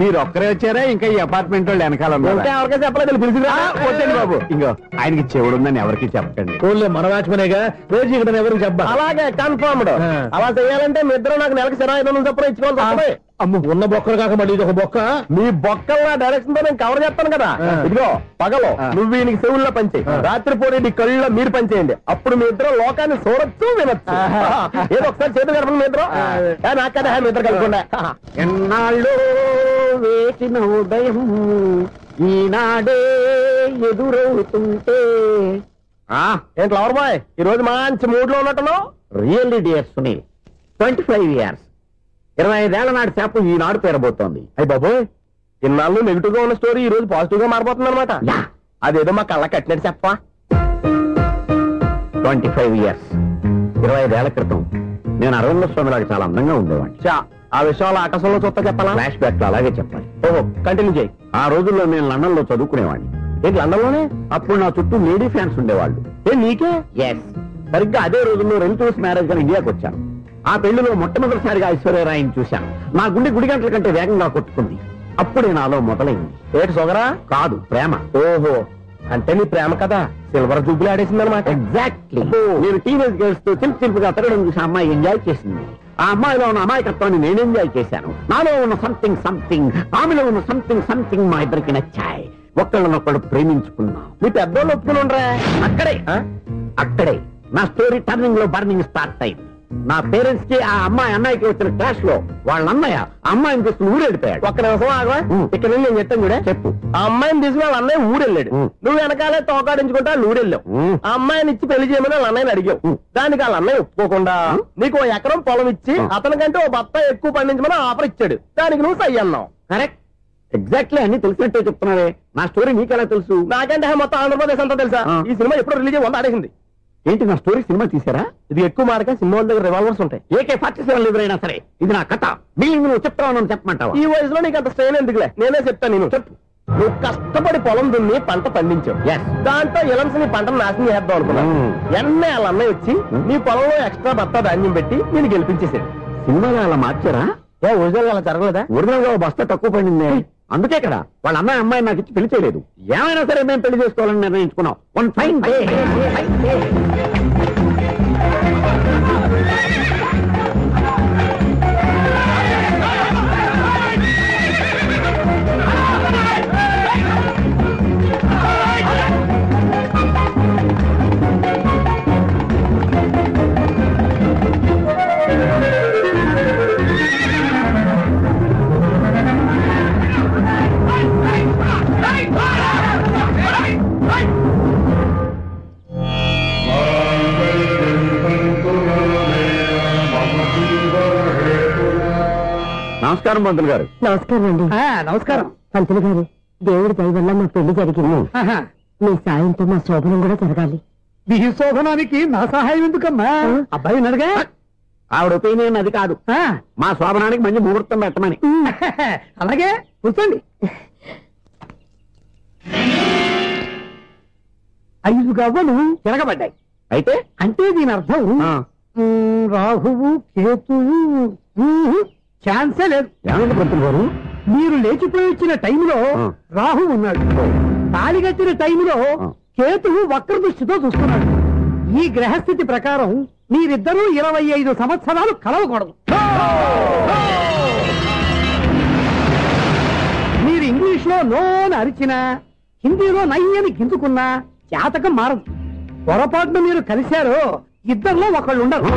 మీరు ఒక్కరే వచ్చారా? ఇంకా ఈ అపార్ట్మెంట్ వాళ్ళు వెనకాల ఎవరికైనా చెప్పలేదు, పిలిచిరా. వచ్చండి బాబు. ఇంకో ఆయనకి చెవుడుందని ఎవరికి చెప్పకండి. మన వాచ్మనేగా రోజు ఇక్కడ ఎవరికి చెప్పా. అలాగే కన్ఫర్మ్డ్. అలా చేయాలంటే మీ ఇద్దరు నాకు నెలకు 500 చొప్పున ఇచ్చుకోవాలి. అమ్మ, ఉన్న బొక్కలు కాక మళ్ళీ ఇది ఒక బొక్క. మీ బొక్కల డైరెక్షన్ తో నేను కవర్ చేస్తాను కదా. ఇదిగో పగలో నువ్వు ఈయనకి చెవుల్లో పంచే, రాత్రిపూట నీ కళ్ళలో మీరు పనిచేయండి. అప్పుడు మీ ఇద్దరు లోకాన్ని చూడొచ్చు వినొచ్చు. ఏదో ఒకసారి చేతులు కలపండి మీ ఇద్దరు. నాకు కదా మీ ఇద్దరు కలపకుండా. ఎన్నాళ్ళు వేసిన ఉదయం ఈనాడే ఎదురవుతుంటే. ఏంటి లవర్ బాయ్, ఈ రోజు మంచి మూడ్ లో ఉన్నట్టున్నావు? రియల్లీ డియర్ సునీల్, 25 years 25 ఏళ్ల నాటి చేప ఈనాడు పేరబోతోంది. అయ్యి బాబోయ్, ఇన్నాళ్ళు నెగిటివ్ గా ఉన్న స్టోరీ ఈ రోజు పాజిటివ్ గా మారిపోతుంది అనమాట. అదేదో మా కళ్ళ కట్టినట్టు చెప్పా. 25 years 25 ఏళ్ల క్రితం నేను అరవింద స్వామి లాగా చాలా అందంగా ఉండేవాడిని. ఆ విషయాలు ఆకాశంలో చూస్తా చెప్పాలా? ఫ్లాష్ బ్యాక్ లో అలాగే చెప్పాలి. ఓహో, కంటిన్యూ చేయి. ఆ రోజుల్లో నేను లండన్ లో చదువుకునేవాడిని. ఏంటి లండన్ లోనే? అప్పుడు నా చుట్టూ లేడీ ఫ్యాన్స్ ఉండేవాళ్ళు. నీకే? ఎస్, సరిగ్గా అదే రోజుల్లో రిలేటివ్స్ మ్యారేజ్ గా ఇండియాకి వచ్చాను. ఆ పెళ్లిలో మొట్టమొదటిసారిగా ఐశ్వర్యరాయని చూశాను. నా గుండె గుడి గంటల కంటే వేగంగా కొట్టుకుంది. అప్పుడే నాలో మొదలైంది. ఏటి సొగరా? కాదు, ప్రేమ. ఓహో, అంటే నీ ప్రేమ కదా సిల్వర్ జూబ్లీ ఆడేసింది అనమాట. ఎగ్జాక్ట్లీ. నేను టీనేజ్ గర్ల్స్ తో చిలుపుగా తిరగడం చూసి అమ్మాయి ఎంజాయ్ చేసింది. ఆ అమ్మాయిలో ఉన్న అమాయకత్వాన్ని నేను ఎంజాయ్ చేశాను. నాలో ఉన్న సంథింగ్ ఆమెలో ఉన్న సంథింగ్ మా ఇద్దరికి నచ్చాయి. ఒక్కళ్ళనొక్కడు ప్రేమించుకున్నాం. మీ పెద్దోళ్ళు ఒప్పుకుని ఉండరా? అక్కడే నా స్టోరీ టర్నింగ్ లో బర్నింగ్ స్టార్ట్ అయింది. నా పేరెంట్స్ కి ఆ అమ్మాయి అన్నయ్యకి వచ్చిన క్లాష్ లో వాళ్ళ అన్నయ్య అమ్మాయిని తీసుకుని ఊరెళ్ళిపోయాడు. ఒక్క నిమిషం ఆగవా, ఇక్కడ నేను చెప్తాను కూడా చెప్పు. ఆ అమ్మాయిని తీసుకుని వాళ్ళ అన్నయ్య ఊరెళ్ళాడు, నువ్వు వెనకాలే తోకాడించుకుంటా ఊరెళ్ళావు. ఆ అమ్మాయిని ఇచ్చి పెళ్లి చేయమని వాళ్ళ అన్నయ్యని అడిగావు. దానికి వాళ్ళ అన్నయ్య ఒప్పుకోకుండా నీకు 1 ఎకరం పొలం ఇచ్చి అతనికంటే 1 బత్త ఎక్కువ పండించమని ఆఫర్ ఇచ్చాడు. దానికి నువ్వు సై అన్నావు. కరెక్ట్, ఎగ్జాక్ట్లీ అన్ని తెలిసినట్టే చెప్తున్నావే. నా స్టోరీ నీకెలా తెలుసు? నాకంటే మొత్తం ఆంధ్రప్రదేశ్ అంతా తెలుసా. ఈ సినిమా ఎప్పుడు రిలీజ్ 100 ఆడేసింది. ఏంటి నా స్టోరీ సినిమా తీసారా? ఇది ఎక్కువ మార్క సినిమా వాళ్ళ దగ్గర రివాల్వర్స్ ఉంటాయి. AK-47 ఎదురైనా సరే ఇది నా కథ. మిగిలింది నువ్వు చెప్తావు చెప్పమంటావా? ఈ వయసులో నీకు అంత స్ట్రెయిన్ ఎందుకులే, నేనే చెప్తాను. నేను చెప్పు. నువ్వు కష్టపడి పొలం దున్ని పంట పండించావు. దాంతో ఎలమ్స్ నీ పంటను నాశనం చేద్దాం అనుకున్నావు. ఎన్నే వాళ్ళ అన్నయ్య వచ్చి నీ పొలంలో ఎక్స్ట్రా బత్తా ధాన్యం పెట్టి నేను గెలిపించేసాడు. సినిమాలో అలా మార్చారా? ఒరిజినల్ అలా జరగలేదా? ఒరిజినల్ గా బస్తా తక్కువ పడింది. అందుకే కదా వాళ్ళ అమ్మాయి అమ్మాయి నాకు ఇచ్చి పెళ్లి చేయలేదు. ఏమైనా సరే మేము పెళ్లి చేసుకోవాలని నిర్ణయించుకున్నాం. One fine day. నమస్కారం పంతులు గారు. నమస్కారం అండి. నమస్కారం పంతులు గారు. దేవుడి దయ వల్ల మా పెళ్లి జరిగింది. మీ సాయంతో మా శోభనం కూడా జరగాలి. మీ శోభనానికి నా సహాయం ఎందుకమ్మా? అబ్బాయి అడగా. ఆవిడ ఒపీనియన్ అది కాదు, మా శోభనానికి మంచి ముహూర్తం పెట్టమని. అలాగే కూర్చోండి. 5 గవ్వలు తిరగబడ్డాయి. అయితే అంటే దీని అర్థం రాహువు కేతువు ఛాన్సే లేదు. ఏమైంది పంతులు గారు? మీరు లేచిపోయి వచ్చిన టైంలో రాహు ఉన్నాడు, తాళిగట్టిన టైంలో కేతువు వక్ర దృష్టితో చూస్తున్నాడు. ఈ గ్రహస్థితి ప్రకారం మీరిద్దరూ 25 సంవత్సరాలు కలవకూడదు. మీరు ఇంగ్లీష్ లో నోని అరిచినా, హిందీలో నయ్యని గింజుకున్నా జాతకం మారదు. పొరపాటున మీరు కలిశారో ఇద్దరిలో ఒకళ్ళు ఉండరు.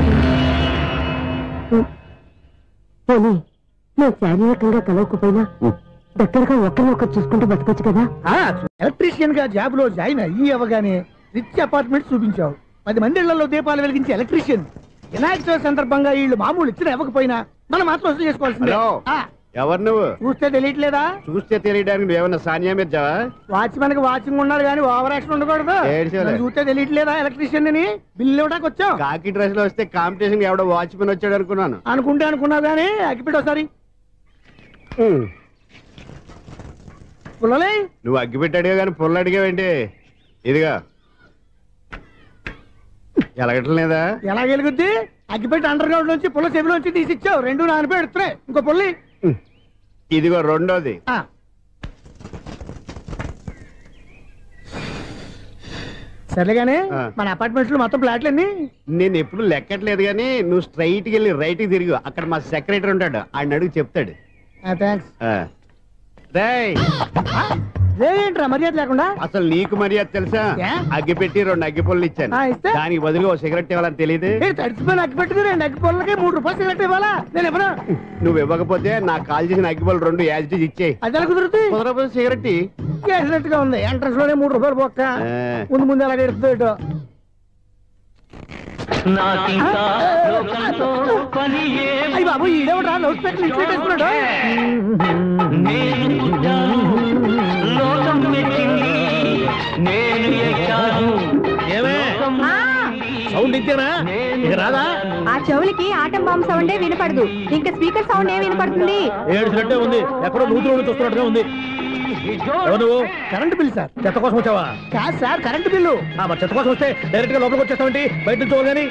పోనీ మేము శారీరకంగా కలవకపోయినా దగ్గరగా ఒకరినొకరు చూసుకుంటూ బతకొచ్చు కదా. ఎలక్ట్రీషియన్ గా జాబ్ లో జాయిన్ అయ్యి అవగానే రిచ్ అపార్ట్మెంట్ చూపించావు. 10 మంది ఇళ్లలో దీపాలు వెలిగించే ఎలక్ట్రీషియన్. వినాయక చవితి సందర్భంగా వీళ్ళు మామూలు ఇచ్చిన ఇవ్వకపోయినా మనం మాత్రం వసూలు చేసుకోవాల్సిందే. ఎవరు నువ్వు? చూస్తే తెలియట్లేదా? చూస్తే తెలియడానికి నువ్వేమన్నా సానియా మీర్జావా? వాచ్మెన్ కి వాచింగ్ ఉండాలి కానీ ఓవర్ యాక్షన్ ఉండకూడదు. చూస్తే తెలియట్లేదా ఎలక్ట్రీషియన్ అని? బిల్లు ఇవ్వడానికి వచ్చావు. కాకి డ్రెస్ లో వస్తే కాంపిటీషన్ ఎవడో వాచ్మెన్ వచ్చాడు అనుకున్నాను. అనుకున్నావు కానీ అగ్గిపెట్టి ఒకసారి. పుల్లలే నువ్వు అగ్గిపెట్టి అడిగా కానీ పుల్ల అడిగావేంటి? ఇదిగా ఎలగటం లేదా? ఎలా వెలుగుద్ది? అగ్గిపెట్టి అండర్ గ్రౌండ్ నుంచి పుల్ల చెవిలోంచి తీసిచ్చావు. 2 నానిపోయి ఎడుతున్నాయి. ఇంకో పుల్లి ఇదిగో రెండోది. సరేగానే మన అపార్ట్మెంట్స్ లో మొత్తం ఫ్లాట్లు అన్ని నేను ఎప్పుడు లెక్కట్లేదు కానీ నువ్వు స్ట్రైట్ కి వెళ్ళి రైట్ కి తిరిగి అక్కడ మా సెక్రటరీ ఉంటాడు, ఆయన అడుగు చెప్తాడు. ఏంట్రా మర్యాద లేకుండా? అసలు నీకు మర్యాద తెలుసా? అగ్గి పెట్టి 2 అగ్గి పుల్లలు ఇచ్చాను, దానికి బదులుగా సిగరెట్ ఇవ్వాలని తెలియదు. తడిచిపోయిన అగ్గి పెట్టి 2 అగ్గి పుల్లలకి 3 రూపాయలు సిగరెట్ ఇవ్వాలా? నేను ఇవ్వను. నువ్వు ఇవ్వకపోతే నాకు కాల్ చేసిన అగ్గి పుల్లలు 2 యాజిటీస్ ఇచ్చేయి. అది ఎలా కుదురుతుంది? కుదరకపోతే సిగరెట్ చేసినట్టుగా ఉంది. ఎంట్రన్స్ లోనే 3 రూపాయలు పోక్క. ముందు అలాగే ఎడుతుంది. అయ్యి బాబు ఈడేవడా లౌడ్ స్పీకర్ ఇన్స్టేట్ వేసుకున్నాడు. సౌండ్ ఇచ్చానా? ఇక రాదా? ఆ చెవులకి ఆటం బాంబు సౌండే వినపడదు, ఇంకా స్పీకర్ సౌండ్ ఏ వినపడుతుంది? ఏడ్చినట్టే ఉంది, ఎక్కడో నూతులు చూస్తున్నట్టుగా ఉంది. నువ్వు కరెంట్ బిల్ సార్. చెత్త కోసం వచ్చావా? కాదు సార్, కరెంట్ బిల్లు. మరి చెత్త కోసం వస్తే డైరెక్ట్ గా లోపలికి వచ్చేస్తామంటే బయట నుంచి కానీ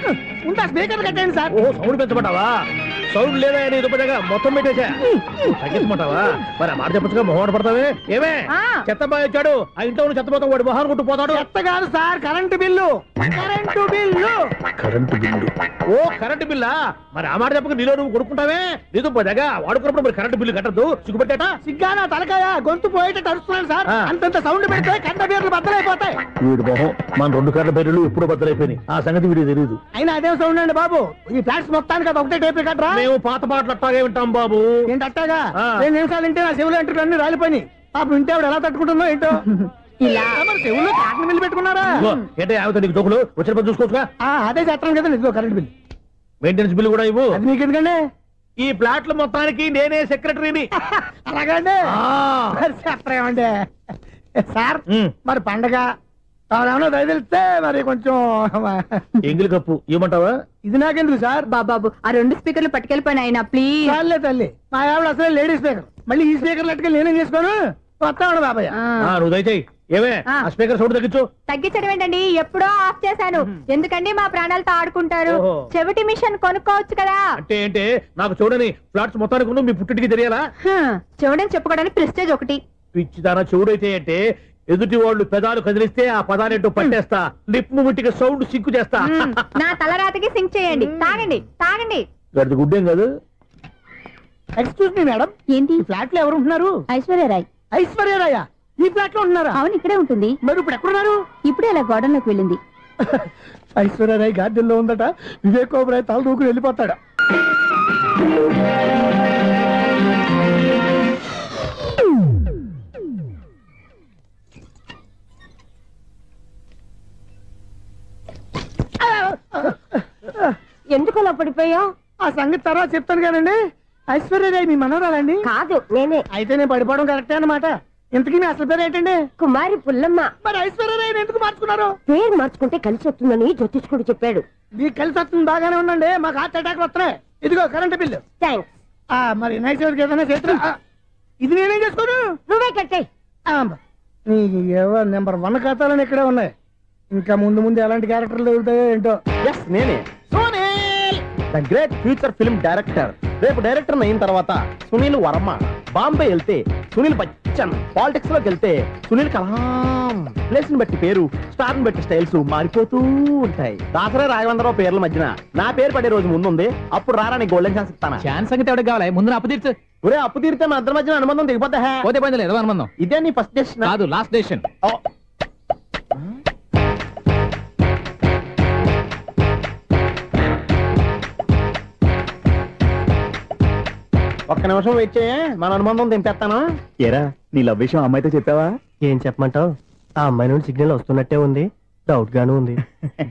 ఉంటా. స్పీకర్ కట్టండి సార్. ఓ సౌండ్ పెంచమంటావా? సౌండ్ లేదా నీ దుప్పటగా మొత్తం పెట్టేసా. తగ్గించమంటావా? మరి ఆ మాట చెప్పచ్చుగా మొహమాట పడతావే. ఏమే చెత్త బాగా వచ్చాడు, ఆ ఇంట్లో ఉన్న చెత్త పోతాం, వాడు మొహాన్ కొట్టు పోతాడు. చెత్త కాదు sir, current bill. Current bill. Current bill. ఓ కరెంటు బిల్లా? మరి ఆ మాట చెప్పక నీలో నువ్వు కొడుకుంటావే. నీ దుప్పటగా వాడుకున్నప్పుడు మరి కరెంటు బిల్లు కట్టద్దు. సిగ్గుపెట్టేట? సిగ్గానా తలకాయ? గొంతు పోయేటట్టు అరుస్తున్నాను సార్. అంతంత సౌండ్ పెడితే కంట బీర్లు బద్దలైపోతాయి. వీడు మొహం మన 2 కర్ల బెర్రెలు ఎప్పుడు బద్దలైపోయినాయి. ఆ సంగతి వీడికి తెలియదు. అయినా అదే అదేం సౌండ్ అండి బాబు? ఈ ఫ్లాట్స్ మొత్తానికి అది ఒకటే టేప్ కట్టరా? మేము పాత పాటలు అట్టాగే వింటాం బాబు. ఏంటి అట్టాగా? 2 నిమిషాలు వింటే నా చెవులు ఎంటర్ అన్ని రాలిపోయి పాపం వింటే ఆవిడ ఎలా తట్టుకుంటుందో ఏంటో. ఇలా మరి చెవుల్లో కాటన్ బిల్లు పెట్టుకున్నారా? ఏంటో యావతో నీకు జోకులు వచ్చిన పని చూసుకోవచ్చుగా. అదే చేస్తాను కదా. ఇదిగో కరెంట్ బిల్, మెయింటెనెన్స్ బిల్లు కూడా ఇవ్వు. అది మీకు ఎందుకండి? ఈ ప్లాట్ల మొత్తానికి నేనే సెక్రటరీని. అలాగండి. చెప్పరేమండి సార్? మరి పండగ ఏమన్నా దయదలిస్తే మరి కొంచెం ఎంగిలి కప్పు ఇవ్వమంటావా? ఇది నాకెందుకు సార్? బాబాబు ఆ 2 స్పీకర్లు పట్టుకెళ్ళిపోయిన ఆయన ప్లీజ్. చాలే తల్లి, మా ఆవిడ అసలే లేడీ స్పీకర్, మళ్ళీ ఈ స్పీకర్లు అట్టుకెళ్ళి నేనేం చేసుకోను? వస్తాడు బాబాయ్. నువ్వు దయచేయి. ఏమే ఆ స్పీకర్ సౌండ్ తగ్గించు. తగ్గించడం ఏంటండి, ఎప్పుడో ఆఫ్ చేశాను. ఎందుకండి మా ప్రాణాలతో ఆడుకుంటారు? చెవిటి మిషన్ కొనుక్కోవచ్చు కదా. అంటే ఏంటే నాకు చూడని ఫ్లాట్స్ మొత్తానికి మీ పుట్టింటికి తెలియాలా? చెవుడని చెప్పుకోవడానికి ప్రెస్టేజ్ ఒకటి. పిచ్చిదానా చెవుడైతే అంటే ఎదుటి వాళ్ళు పెదాలు కదిలిస్తే ఆ పదాలేంటో పట్టేస్తా, లిప్ ముట్టికి సౌండ్ సింకు చేస్తా. నా తలరాతకి సింక్ చేయండి. తాగండి తాగండి. గడిది గుడ్డేం కాదు. ఎక్స్క్యూజ్ మీ మేడం, ఏంటి? ఫ్లాట్ లో ఎవరు ఉంటున్నారు? ఐశ్వర్యరాయ్. ఐశ్వర్యరాయ ఈ ఫ్లాట్ లో ఉంటున్నారా? అవును, ఇక్కడే ఉంటుంది. మరి ఇప్పుడు ఎక్కడున్నారు? ఇప్పుడే అలా గార్డెన్ లోకి వెళ్ళింది. ఐశ్వర్యరాయ్ గార్డెన్ లో ఉందట. వివేక్ ఓబరాయ్ తల దూకుని వెళ్ళిపోతాడు. ఎందుకు అలా పడిపోయావు? ఆ సంగతి తర్వాత చెప్తాను కానండి. ఐశ్వర్యరాయ్ మీ మనవరాలండి? కాదు, నేనే. అయితే నేను పడిపోవడం కరెక్టే అన్నమాట. ఇంతకీ మీ అసలు పేరు ఏంటండి? కుమారి పుల్లమ్మ. మరి ఐశ్వర్యరాయ్ ఎందుకు మార్చుకున్నారు? పేరు మార్చుకుంటే కలిసి వస్తుందని జ్యోతిష్కుడు చెప్పాడు. మీకు కలిసి వస్తుంది, బాగానే ఉండండి. మాకు హార్ట్ అటాక్ వస్తున్నాయి. ఇదిగో కరెంట్ బిల్లు. థ్యాంక్స్. మరి నైట్ ఏదైనా చేస్తున్నా ఇది నేనేం చేసుకోను? నువ్వే కట్టే. నెంబర్ 1 ఖాతాలని ఇక్కడే ఉన్నాయి. ఇంకా ముందు ముందు ఎలాంటి క్యారెక్టర్లు దొరుకుతాయో ఏంటో. ఎస్, నేనే the great future film director. రేపు డైరెక్టర్ అయిన తర్వాత సునీల్ వర్మ. బాంబే వెళ్తే సునీల్ బచ్చన్, పాలిటిక్స్ లోకి వెళ్తే సునీల్ కలాం. ప్లేస్ ని బట్టి పేరు, స్టార్ ని బట్టి స్టైల్స్ మారిపోతూ ఉంటాయి. దాసరా రాఘవేంద్రరావు పేర్ల మధ్యన నా పేరు పడే రోజు ముందుంది. అప్పుడు రారా నీ గోల్డెన్ ఛాన్స్ ఇస్తానా? ఛాన్స్ సంగతి ఎవరికి కావాలి? ముందు అప్పు తీర్చు. ఒరే, అప్పు తీరితే మన ఇద్దరి మధ్యన అనుబంధం దిగిపోతా. పోతే పోయింది లేదు అనుబంధం. ఇదే నీ ఫస్ట్ డెసిషన్ కాదు, లాస్ట్ డెసిషన్. ఒక్క నిమిషం వెయిట్ చేయ, మన అనుబంధం దింపేస్తాను. ఏరా, నీ లవ్ విషయం అమ్మాయితో చెప్పావా? ఏం చెప్పమంటావు? ఆ అమ్మాయి నుండి సిగ్నల్ వస్తున్నట్టే ఉంది. డౌట్ గాను ఉంది.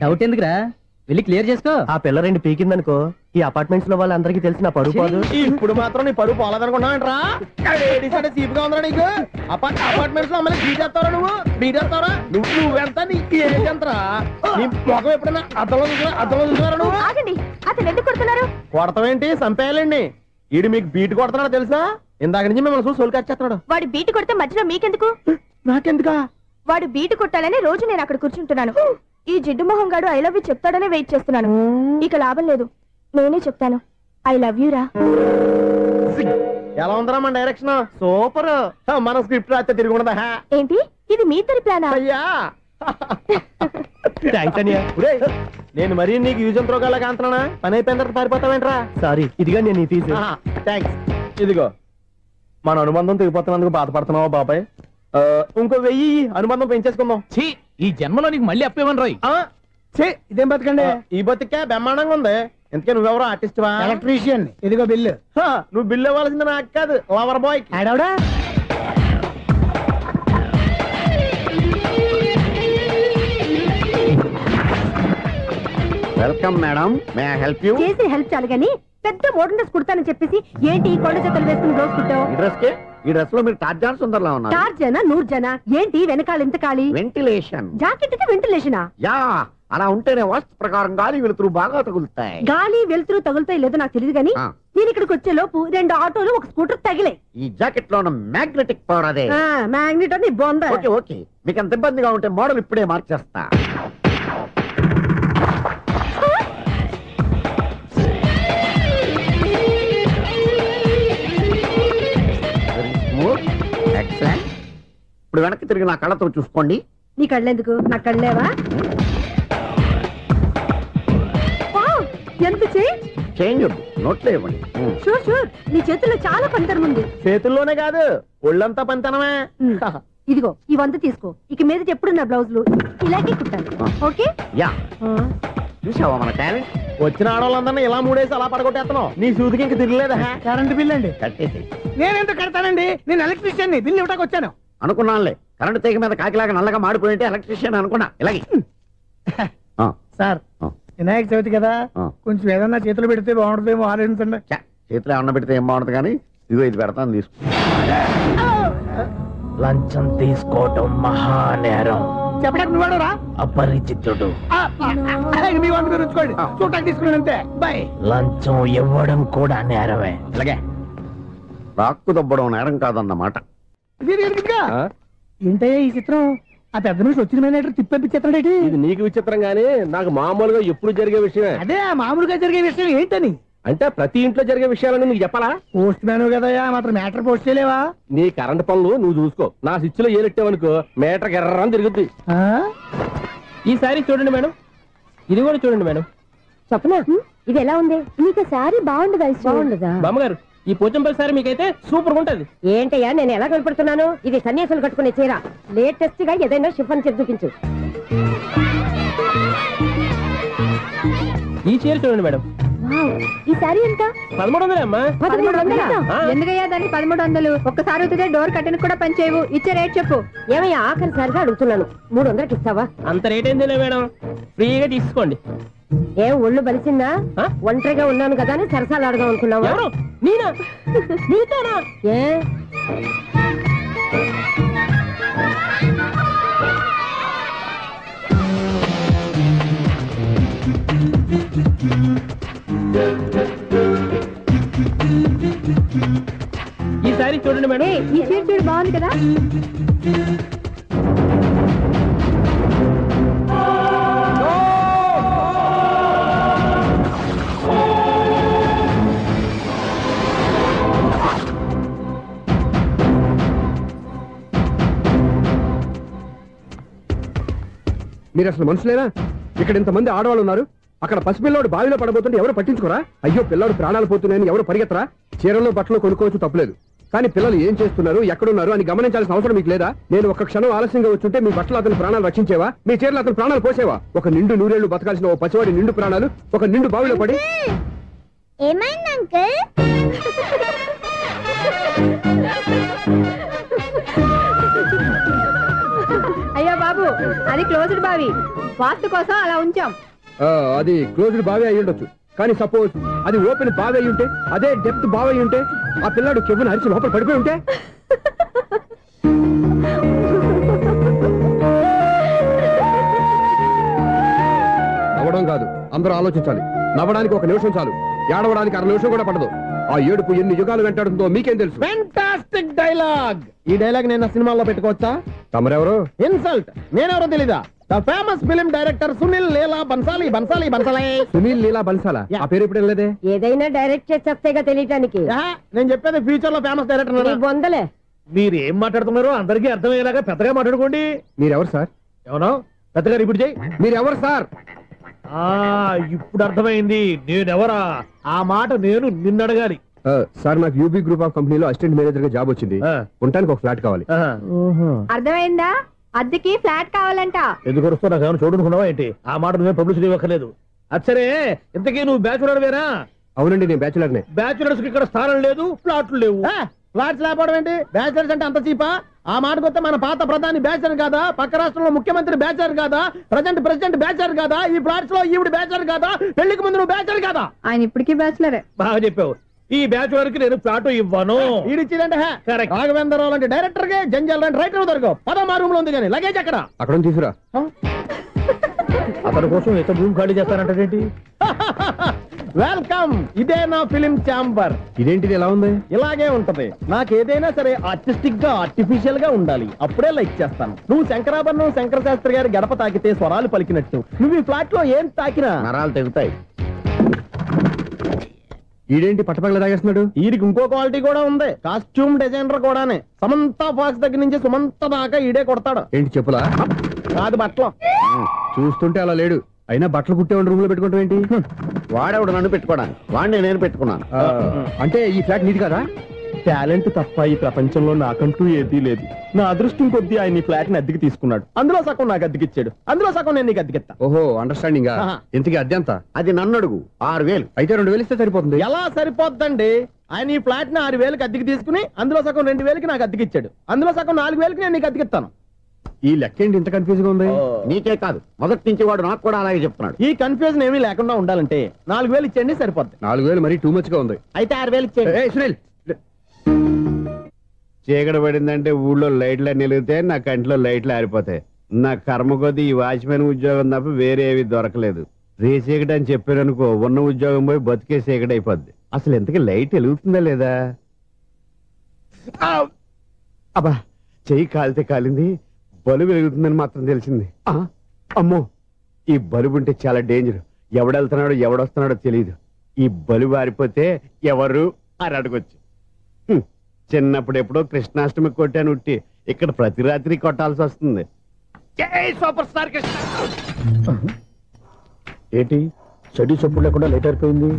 డౌట్ ఎందుకురా, వెళ్ళి క్లియర్ చేసుకో. ఆ పిల్ల 2 పీకిందనుకో, ఈ అపార్ట్మెంట్స్ లో వాళ్ళందరికీ తెలిసిన పరువు పోదు. ఇప్పుడు మాత్రం నీ పరువు పోలేదనుకున్నావంటరా? సీపుగా ఉందా నీకు? అపార్ట్మెంట్స్ లో అమ్మని బీటేస్తారా? బీటేస్తారా? నువ్వెంత? నీకు ఏంటంతరా? నీ మొఖం ఎప్పుడైనా అర్థంలో చూసారా నువ్వు? ఆగండి, అతను ఎందుకు కొడుతున్నారు? కొడతావేంటి? చంపేయాలండి. ఈడు మీకు బీట్ కొడుతున్నాడు తెలుసా? ఇందాక నుంచి మిమ్మల్ని చూసి సోల్కొచ్చేస్తున్నాడు. వాడు బీటు కొడితే మధ్యలో మీకెందుకు? నాకెందుకా? వాడు బీటు కొట్టాలని రోజు నేను అక్కడ కూర్చుంటున్నాను. ఈ జిడ్డు మొహం గాడు ఐ లవ్ యూ చెప్తాడనే వెయిట్ చేస్తున్నాను. ఇక లాభం లేదు, నేనే చెప్తాను. ఐ లవ్ యూ రా. ఎలా ఉందరా మన డైరెక్షన్? సూపర్. మన స్క్రిప్ట్ రాస్తే తిరిగి ఉండదా? ఏంటి ఇది మీ ఇద్దరి ప్లానా? అయ్యా నేను మరీ నీకు యూజ్ ఎంతో గల కాంతనా? పని అయిపోయిన తర్వాత పారిపోతావేంట్రా? సారీ, ఇదిగా నేను ఫీజు. థ్యాంక్స్. ఇదిగో, మన అనుబంధం తెగిపోతున్నందుకు బాధపడుతున్నావా బాబాయ్? ఇంకో 1000 అనుబంధం పెంచేసుకుందాం. ఈ జన్మలో నీకు మళ్ళీ అప్పేమని రాయి. ఇదేం బతకండి? ఈ బతికే బ్రహ్మాండంగా ఉంది. ఎందుకే నువ్వెవరో ఆర్టిస్ట్ వా? ఎలక్ట్రీషియన్. ఇదిగో బిల్లు. నువ్వు బిల్లు ఇవ్వాల్సింది నాకు కాదు, లవర్ బాయ్. ఆడవడా? Welcome madam, may I help you? చేసి హెల్ప్ చాలు గానీ పెద్ద మోడల్ డ్రెస్ కుడతానని చెప్పేసి ఏంటి ఈ కొండ జతలు వేసుకుని రోజు కుట్టావు? ఈ డ్రెస్ లో మీరు టార్జాన్ సుందర్లా ఉన్నారు. టార్జనా నూర్జనా? ఏంటి వెనకాల ఎంత ఖాళీ? వెంటిలేషన్. జాకెట్ కి వెంటిలేషనా? యా, అలా ఉంటేనే వాస్తు ప్రకారం గాలి వెలుతురు బాగా తగులుతాయి. గాలి వెలుతురు తగులుతాయి లేదో నాకు తెలియదు గానీ నేను ఇక్కడికి వచ్చే లోపు 2 ఆటోలు 1 స్కూటర్ తగిలే. ఈ జాకెట్ లో ఉన్న మ్యాగ్నెటిక్ పవర్ అదే. మ్యాగ్నెట్ అని బొంద. ఓకే ఓకే, మీకు అంత ఇబ్బందిగా ఉంటే మోడల్ ఇప్పుడే మార్చేస్తా. ఎక్సలెంట్. ఇప్పుడు వెనక్కి తిరిగి నా కళ్ళతో చూసుకోండి. నీ కళ్ళెందుకు? నా కళ్ళేవా? ఎంత చేంజ్ నోట్లో ఇవ్వండి. షూర్ షూర్, నీ చేతుల్లో చాలా పంతరం ఉంది. చేతుల్లోనే కాదు, ఒళ్ళంతా పంతనమే. ఇదిగో ఈ 100 తీసుకో. ఇక మీద ఎప్పుడు నా బ్లౌజులు ఇలాగే కుట్టాను. ఓకే? యా, చూసావా మన టాలెంట్? వచ్చిన ఆడవాళ్ళందరినీ ఇలా మూడేసి అలా పడగొట్టేస్తున్నావు. నీ సూదికి ఇంక తిరగలేదా? కరెంట్ బిల్ అండి. కట్టేసి నేనెందుకు కడతానండి? నేను ఎలక్ట్రీషియన్ ని. బిల్లు ఇవ్వడానికి వచ్చాను. అనుకున్నానులే, కరెంట్ తీగ మీద కాకిలాగా నల్లగా మాడిపోయింటే ఎలక్ట్రీషియన్ అనుకున్నా. ఇలాగే సార్, వినాయక చవితి కదా, కొంచెం ఏదన్నా చేతులు పెడితే బాగుంటుందేమో ఆలోచించండి. చేతిలో ఏమన్నా పెడితే ఏం బాగుంటుంది కానీ ఇదిగో ఇది పెడతాను, తీసుకో. లంచం తీసుకోవటం మహానేరం. చెప్పడానికి నువ్వాడరా? అపరిచితుడు. మీ వంట మీరు ఉంచుకోండి, చూడటానికి తీసుకున్నాను అంతే. బాయ్. లంచం ఇవ్వడం కూడా నేరమే. ఇలాగే రాక్కు దబ్బడం నేరం కాదన్నమాట. ఏంటయ్యా ఈ చిత్రం? ఆ పెద్ద నుంచి వచ్చిన మేనేటర్ తిప్పించేస్తాడేంటి? ఇది నీకు విచిత్రం గానీ నాకు మామూలుగా ఎప్పుడు జరిగే విషయమే. అదే మామూలుగా జరిగే విషయం ఏంటని? అంటే ప్రతి ఇంట్లో జరిగే విషయాలని నీకు చెప్పాలా? పోస్ట్ మ్యాన్ కదయ్యా, మాత్రం మ్యాటర్ పోస్ట్ చేయలేవా? నీ కరెంట్ పనులు నువ్వు చూసుకో. నా స్విచ్ లో ఏలెట్టావనుకో మీటర్ ఎర్రని తిరుగుద్ది. ఈసారి చూడండి మేడం, ఇది కూడా చూడండి మేడం. చెప్పనా, ఇది ఎలా ఉంది? నీకు సారీ బాగుండదా? బాగుండదా? బామ్మగారు, ఈ పోచంపల్లి సారీ మీకైతే సూపర్ ఉంటది. ఏంటయ్యా నేను ఎలా కనపడుతున్నాను? ఇది సన్యాసులు కట్టుకునే చీర. లేటెస్ట్ గా ఏదైనా షిఫన్ చేసి చూపించు. ఈ చీర చూడండి మేడం. ఈ సారీ ఎంత? 1300 అమ్మా. 1300? ఎందుకయ్యా దానికి 1300? ఒక్కసారి అవుతుందే డోర్ కట్టెన్ కూడా పనిచేయవు. ఇచ్చే రేట్ చెప్పు. ఏమయ్యా ఆఖరిసారిగా అడుగుతున్నాను, 300కి ఇస్తావా? అంత రేట్ ఏందిలే మేడం, ఫ్రీగా తీసుకోండి. ఏం ఒళ్ళు బలిసిందా? ఒంటరిగా ఉన్నాను కదా అని సరసాలు అడదాం అనుకున్నావా? ఎవరు? నేనా? మీతోనా? ఏ ఈ సారీ చూడండి మేడం. ఈ చీర చూడు, బాగుంది కదా? మీరు అసలు మనుషులేనా? ఇక్కడ ఇంతమంది ఆడవాళ్ళు ఉన్నారు, అక్కడ పసిపిల్లాడు బావిలో పడబోతుంటే ఎవరు పట్టించుకోరా? అయ్యో పిల్లాడు ప్రాణాలు పోతున్నాయని ఎవరు పరిగెత్తరా? చీరలు బట్టలు కొనుక్కోవచ్చు, తప్పులేదు. కానీ పిల్లలు ఏం చేస్తున్నారు, ఎక్కడున్నారు అని గమనించాల్సిన అవసరం మీకు లేదా? నేను ఒక క్షణం ఆలస్యంగా వచ్చుంటే మీ బట్టలు అతని ప్రాణాలు రక్షించేవా? మీ చీరలు అతని ప్రాణాలు పోసేవా? ఒక నిండు నూరేళ్లు బతకాల్సిన ఓ పసివాడి నిండు ప్రాణాలు ఒక నిండు బావిలో పడి. ఏమైంది అంకుల్? అయ్యో బాబు, అది క్లోజ్డ్ బావి, వాస్తు కోసం అలా ఉంచాం. అది క్లోజ్డ్ బావి అయి ఉండొచ్చు, కానీ సపోజ్ అది ఓపెన్ బావి అయి ఉంటే, అదే డెప్త్ బావి అయి ఉంటే, ఆ పిల్లాడు కెవ్వును అరిచి లోపల పడిపోయి ఉంటే? నవ్వడం కాదు, అందరూ ఆలోచించాలి. నవ్వడానికి ఒక నిమిషం చాలు, ఏడవడానికి 1/2 నిమిషం కూడా పడదు. ఆ ఏడుపు ఎన్ని యుగాలు వెంటాడుతుందో మీకేం తెలుసు? Fantastic dialogue. ఈ డైలాగ్ నేను సినిమాలో పెట్టుకోవచ్చా? తమరెవరు? ఇన్సల్ట్. నేనెవరో తెలీదా? The famous film director Sunil Leela Bhansali. Sunil Leela బన్సాలా? ఆ పేరు ఇప్పుడు లేదే. ఏదైనా డైరెక్ట్ చేసేస్తేగా తెలియటానికి. నేను చెప్పేది ఫ్యూచర్ లో ఫేమస్ డైరెక్టర్. బొందలే. మీరు ఏం మాట్లాడుతున్నారో అందరికీ అర్థమయ్యేలాగా పెద్దగా మాట్లాడుకోండి. మీరెవరు సార్? ఎవరో పెద్దగా రిపీట్ చేయి. మీరెవరు సార్? ఇప్పుడు అర్థమైంది నేనెవరా. ఆ మాట నేను నిన్నడగాలి. సార్, నాకు యూబీ గ్రూప్ ఆఫ్ కంపెనీలో అసిస్టెంట్ మేనేజర్ గా జాబ్ వచ్చింది. ఉండటానికి ఒక ఫ్లాట్ కావాలి. అర్థమైందా? అద్దెకి ఫ్లాట్ కావాలంట. ఎందుకు వస్తున్నా నాకు ఏమైనా చూడనుకున్నావా ఏంటి? ఆ మాట నువ్వే పబ్లిసిటీ ఇవ్వక్కర్లేదు. అచ్చరే, ఇంతకీ నువ్వు బ్యాచులర్ వేరా? అవునండి, నేను బ్యాచులర్నే. బ్యాచులర్స్ కి ఇక్కడ స్థానం లేదు, ఫ్లాట్లు లేవు. ఫ్లాట్స్ లేకపోవడం ఏంటి? బ్యాచులర్స్ అంటే అంత చీపా? ఆ మాటకొస్తే మన పాత ప్రధాని బ్యాచర్ కాదా? పక్క రాష్ట్రంలో ముఖ్యమంత్రి బ్యాచర్ కాదా? ప్రెసిడెంట్ బ్యాచర్ కాదా? ఈ ఫ్లాట్స్ లో ఈవిడ బ్యాచర్ కాదా? పెళ్లికి ముందు నువ్వు బ్యాచర్ కాదా? ఆయన ఇప్పటికీ బ్యాచులరే. బాగా చెప్పావు. ఈ బ్యాచులర్ కి నేను ఫ్లాట్ ఇవ్వను. ఈడిచ్చిందంటే రాఘవేంద్రరావు లాంటి డైరెక్టర్ కి జంజల్ లాంటి రైటర్ దొరకవు. 13 రూమ్ లో ఉంది కానీ లగేజ్ అక్కడ తీసుకురా. అతని కోసం ఎంత రూమ్ ఖాళీ చేస్తానంటే వెల్కమ్. ఇదే నా ఫిలిం ఛాంబర్. ఇదేంటిది ఎలా ఉంది? ఇలాగే ఉంటది. నాకు ఏదైనా సరే ఆర్టిస్టిక్ గా ఆర్టిఫిషియల్ గా ఉండాలి, అప్పుడే లైక్ చేస్తాను. నువ్వు శంకరాభరణం శంకర శాస్త్రి గారి గడప తాకితే స్వరాలు పలికినట్టు నువ్వు ఈ ఫ్లాట్ లో ఏం తాకినా నరాలు తెగుతాయి. ఈడేంటి పట్టపగల తాగేస్తున్నాడు? వీరికి ఇంకో క్వాలిటీ కూడా ఉంది. కాస్ట్యూమ్ డిజైనర్ కూడానే. సమంత ఫాక్స్ దగ్గర నుంచి సుమంత దాకా ఈడే కొడతాడు. ఏంటి చెప్పులా? కాదు, బట్టలు. చూస్తుంటే అలా లేడు. అయినా బట్టలు కుట్టేవాడి రూమ్ లో పెట్టుకుంటాం ఏంటి? వాడేవాడు నన్ను పెట్టుకోవడానికి, వాడిని నేను పెట్టుకున్నాను. అంటే ఈ ఫ్లాట్ నీది కదా? టాలెంట్ తప్ప ఈ ప్రపంచంలో నాకంటూ ఏదీ లేదు. నా అదృష్టం కొద్దీ ఆయన ఈ ఫ్లాట్ ని అద్దెకి తీసుకున్నాడు. అందులో సగం నాకు అద్దెకిచ్చాడు, అందులో సగం నేను నీకు అద్దెకిస్తా. ఓహో అండర్స్టాండింగ్. ఇంతకీ అద్దె ఎంత? అది నన్ను అడుగు. 6,000. అయితే 2,000 ఇస్తే సరిపోతుంది. ఎలా సరిపోద్దండి? ఆయన ఈ ఫ్లాట్ ని 6,000కి అద్దెకి తీసుకుని అందులో సగం 2,000కి నాకు అద్దెకిచ్చాడు, అందులో సగం 4,000కి నేను నీకు అద్దెకిస్తాను. ఈ లెక్క ఏంటి ఇంత కన్ఫ్యూజ్ గా ఉంది? నీకే కాదు, మొదటి నుంచి వాడు నాకు కూడా అలాగే చెప్తున్నాడు. ఈ కన్ఫ్యూజన్ ఏమీ లేకుండా ఉండాలంటే 4,000 ఇచ్చేయండి సరిపోద్ది. 4,000 మరీ టూ మచ్ గా ఉంది. అయితే 6,000 ఇచ్చేయండి. సునీల్, చీకటి పడిందంటే ఊళ్ళో లైట్లు నిలిగితే నా కంట్లో లైట్లు ఆరిపోతాయి. నా కర్మ కొద్దీ ఈ వాచ్మెన్ ఉద్యోగం తప్ప వేరే ఏవి దొరకలేదు. రేచీకటి అని చెప్పారనుకో, ఉన్న ఉద్యోగం పోయి బతికే చీకటి అయిపోద్ది. అసలు ఎంతకీ లైట్ వెలుగుతుందా లేదా? అబ్బా, చెయ్యి కాలితే కాలింది, బలుబు వెలుగుతుందని మాత్రం తెలిసింది. అమ్మో, ఈ బలుబు ఉంటే చాలా డేంజర్. ఎవడెళ్తున్నాడో ఎవడొస్తున్నాడో తెలియదు. ఈ బలుబు ఆరిపోతే ఎవరు అని అడగొచ్చు. చిన్నప్పుడు ఎప్పుడో కృష్ణాష్టమి కొట్టాను ఉట్టి, ఇక్కడ ప్రతి రాత్రి కొట్టాల్సి వస్తుంది. జై సూపర్ స్టార్ కృష్ణ. ఏంటి చెడు చెప్పుడు లేకుండా లేట్ అయిపోయింది?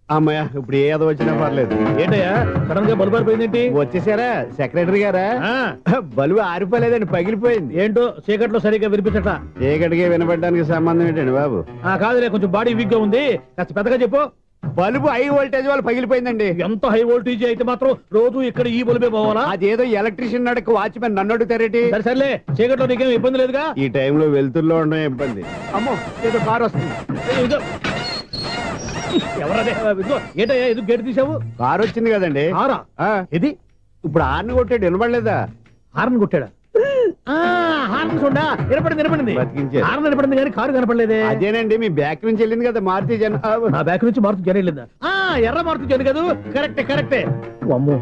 అమ్మయ్య, ఇప్పుడు ఏదో వచ్చినా పర్లేదు. ఏంటయ్యా సడన్ గా బల్బు ఆరిపోయింది? వచ్చేసారా సెక్రటరీ గారా? బలుబు ఆరిపోలేదండి, పగిలిపోయింది. ఏంటో చీకట్లో సరిగ్గా వినిపించట. చీకటికి వినపడడానికి సంబంధం ఏంటండి బాబు? కాదులే, కొంచెం బాడీ వీక్ గా ఉంది, కాస్త పెద్దగా చెప్పు. బల్బు హై వోల్టేజ్ వాళ్ళు పగిలిపోయిందండి. ఎంత హై వోల్టేజ్ అయితే మాత్రం రోజు ఇక్కడ ఈ బల్బే పోవాలా? అదేదో ఎలక్ట్రీషియన్ నడక వాచ్మెన్ నన్ను అడుగుతారేటి? సరే సర్లే, చీకట్లో నీకేం ఇబ్బంది లేదుగా? ఈ టైంలో వెళ్తుల్లో ఉండడం ఇబ్బంది. అమ్మో, ఏదో కారు వస్తుంది. ఎవరదే? ఏంటయ్యా ఎందుకు గేట్ తీసావు? కారు వచ్చింది కదండి. ఇది ఇప్పుడు హార్న్ కొట్టాడు, వినపడలేదా? హార్న్ కొట్టాడా? హార్న్ చూడా వినపడింది, వినపడింది. హార్న్ వినపడింది కానీ కారు కనపడలేదే. అదేనండి, మీ బ్యాక్ నుంచి వెళ్ళింది కదా మారుతి జన. నా బ్యాక్ నుంచి మారుతి జన వెళ్ళిందా? ఎర్ర మారుతి జన కదా. కరెక్టే కరెక్టే. అమ్మో,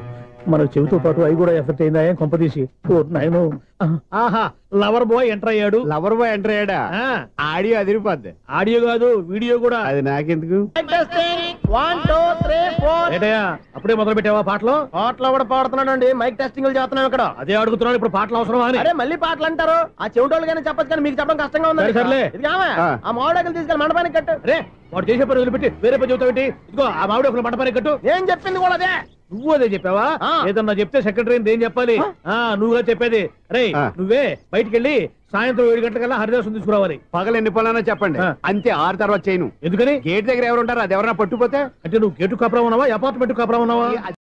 మనకు చెవితో పాటు అవి కూడా ఎఫెక్ట్ అయిందా? ఏం కొంపదీసి? నాయను, ఆహా, లవర్ బాయ్ ఎంటర్ అయ్యాడు. లవర్ బాయ్ ఎంటర్ అయ్యాడా? ఆడియో అదిరిపోద్ది. ఆడియో కాదు వీడియో కూడా. అది నాకెందుకు? 1 2 3 4. ఏంటయ్యా అప్పుడే మొదలు పెట్టావా పాటలు? పాటలు కూడా పాడుతున్నానండి, మైక్ టెస్టింగ్ చేస్తున్నాం ఇక్కడ. అదే అడుగుతున్నాను, ఇప్పుడు పాటలు అవసరమా అని. అరే మళ్ళీ పాటలు అంటారు, ఆ చెవిటోళ్ళు కానీ చెప్పచ్చు కానీ మీకు చెప్పడం కష్టంగా ఉంది. సర్లే, ఆ మామిడాకులు తీసుకెళ్ళి మండపానికి కట్టు. రే, వాడు చేసే పని వదిలిపెట్టి వేరే పని చెబుతావేంటి? ఇదిగో ఆ మామిడి ఒకరు మండపానికి కట్టు. ఏం చెప్పింది కూడా అదే. నువ్వు అదే చెప్పావా? ఏదన్నా చెప్తే సెక్రటరీ ఏం చెప్పాలి? నువ్వుగా చెప్పేది. రే, నువ్వే బయటికి వెళ్ళి సాయంత్రం 7 గంటలకల్లా హరిదాసు తీసుకురావాలి. పగలు ఎన్ని పనులన్నా చెప్పండి, అంతే. 6 తర్వాత చేయను. ఎందుకని? గేట్ దగ్గర ఎవరు ఉంటారు, అది ఎవరన్నా పట్టుపోతే. అంటే నువ్వు గేటు కాపురం ఉన్నావా, అపార్ట్మెంట్ కాపురం ఉన్నావా?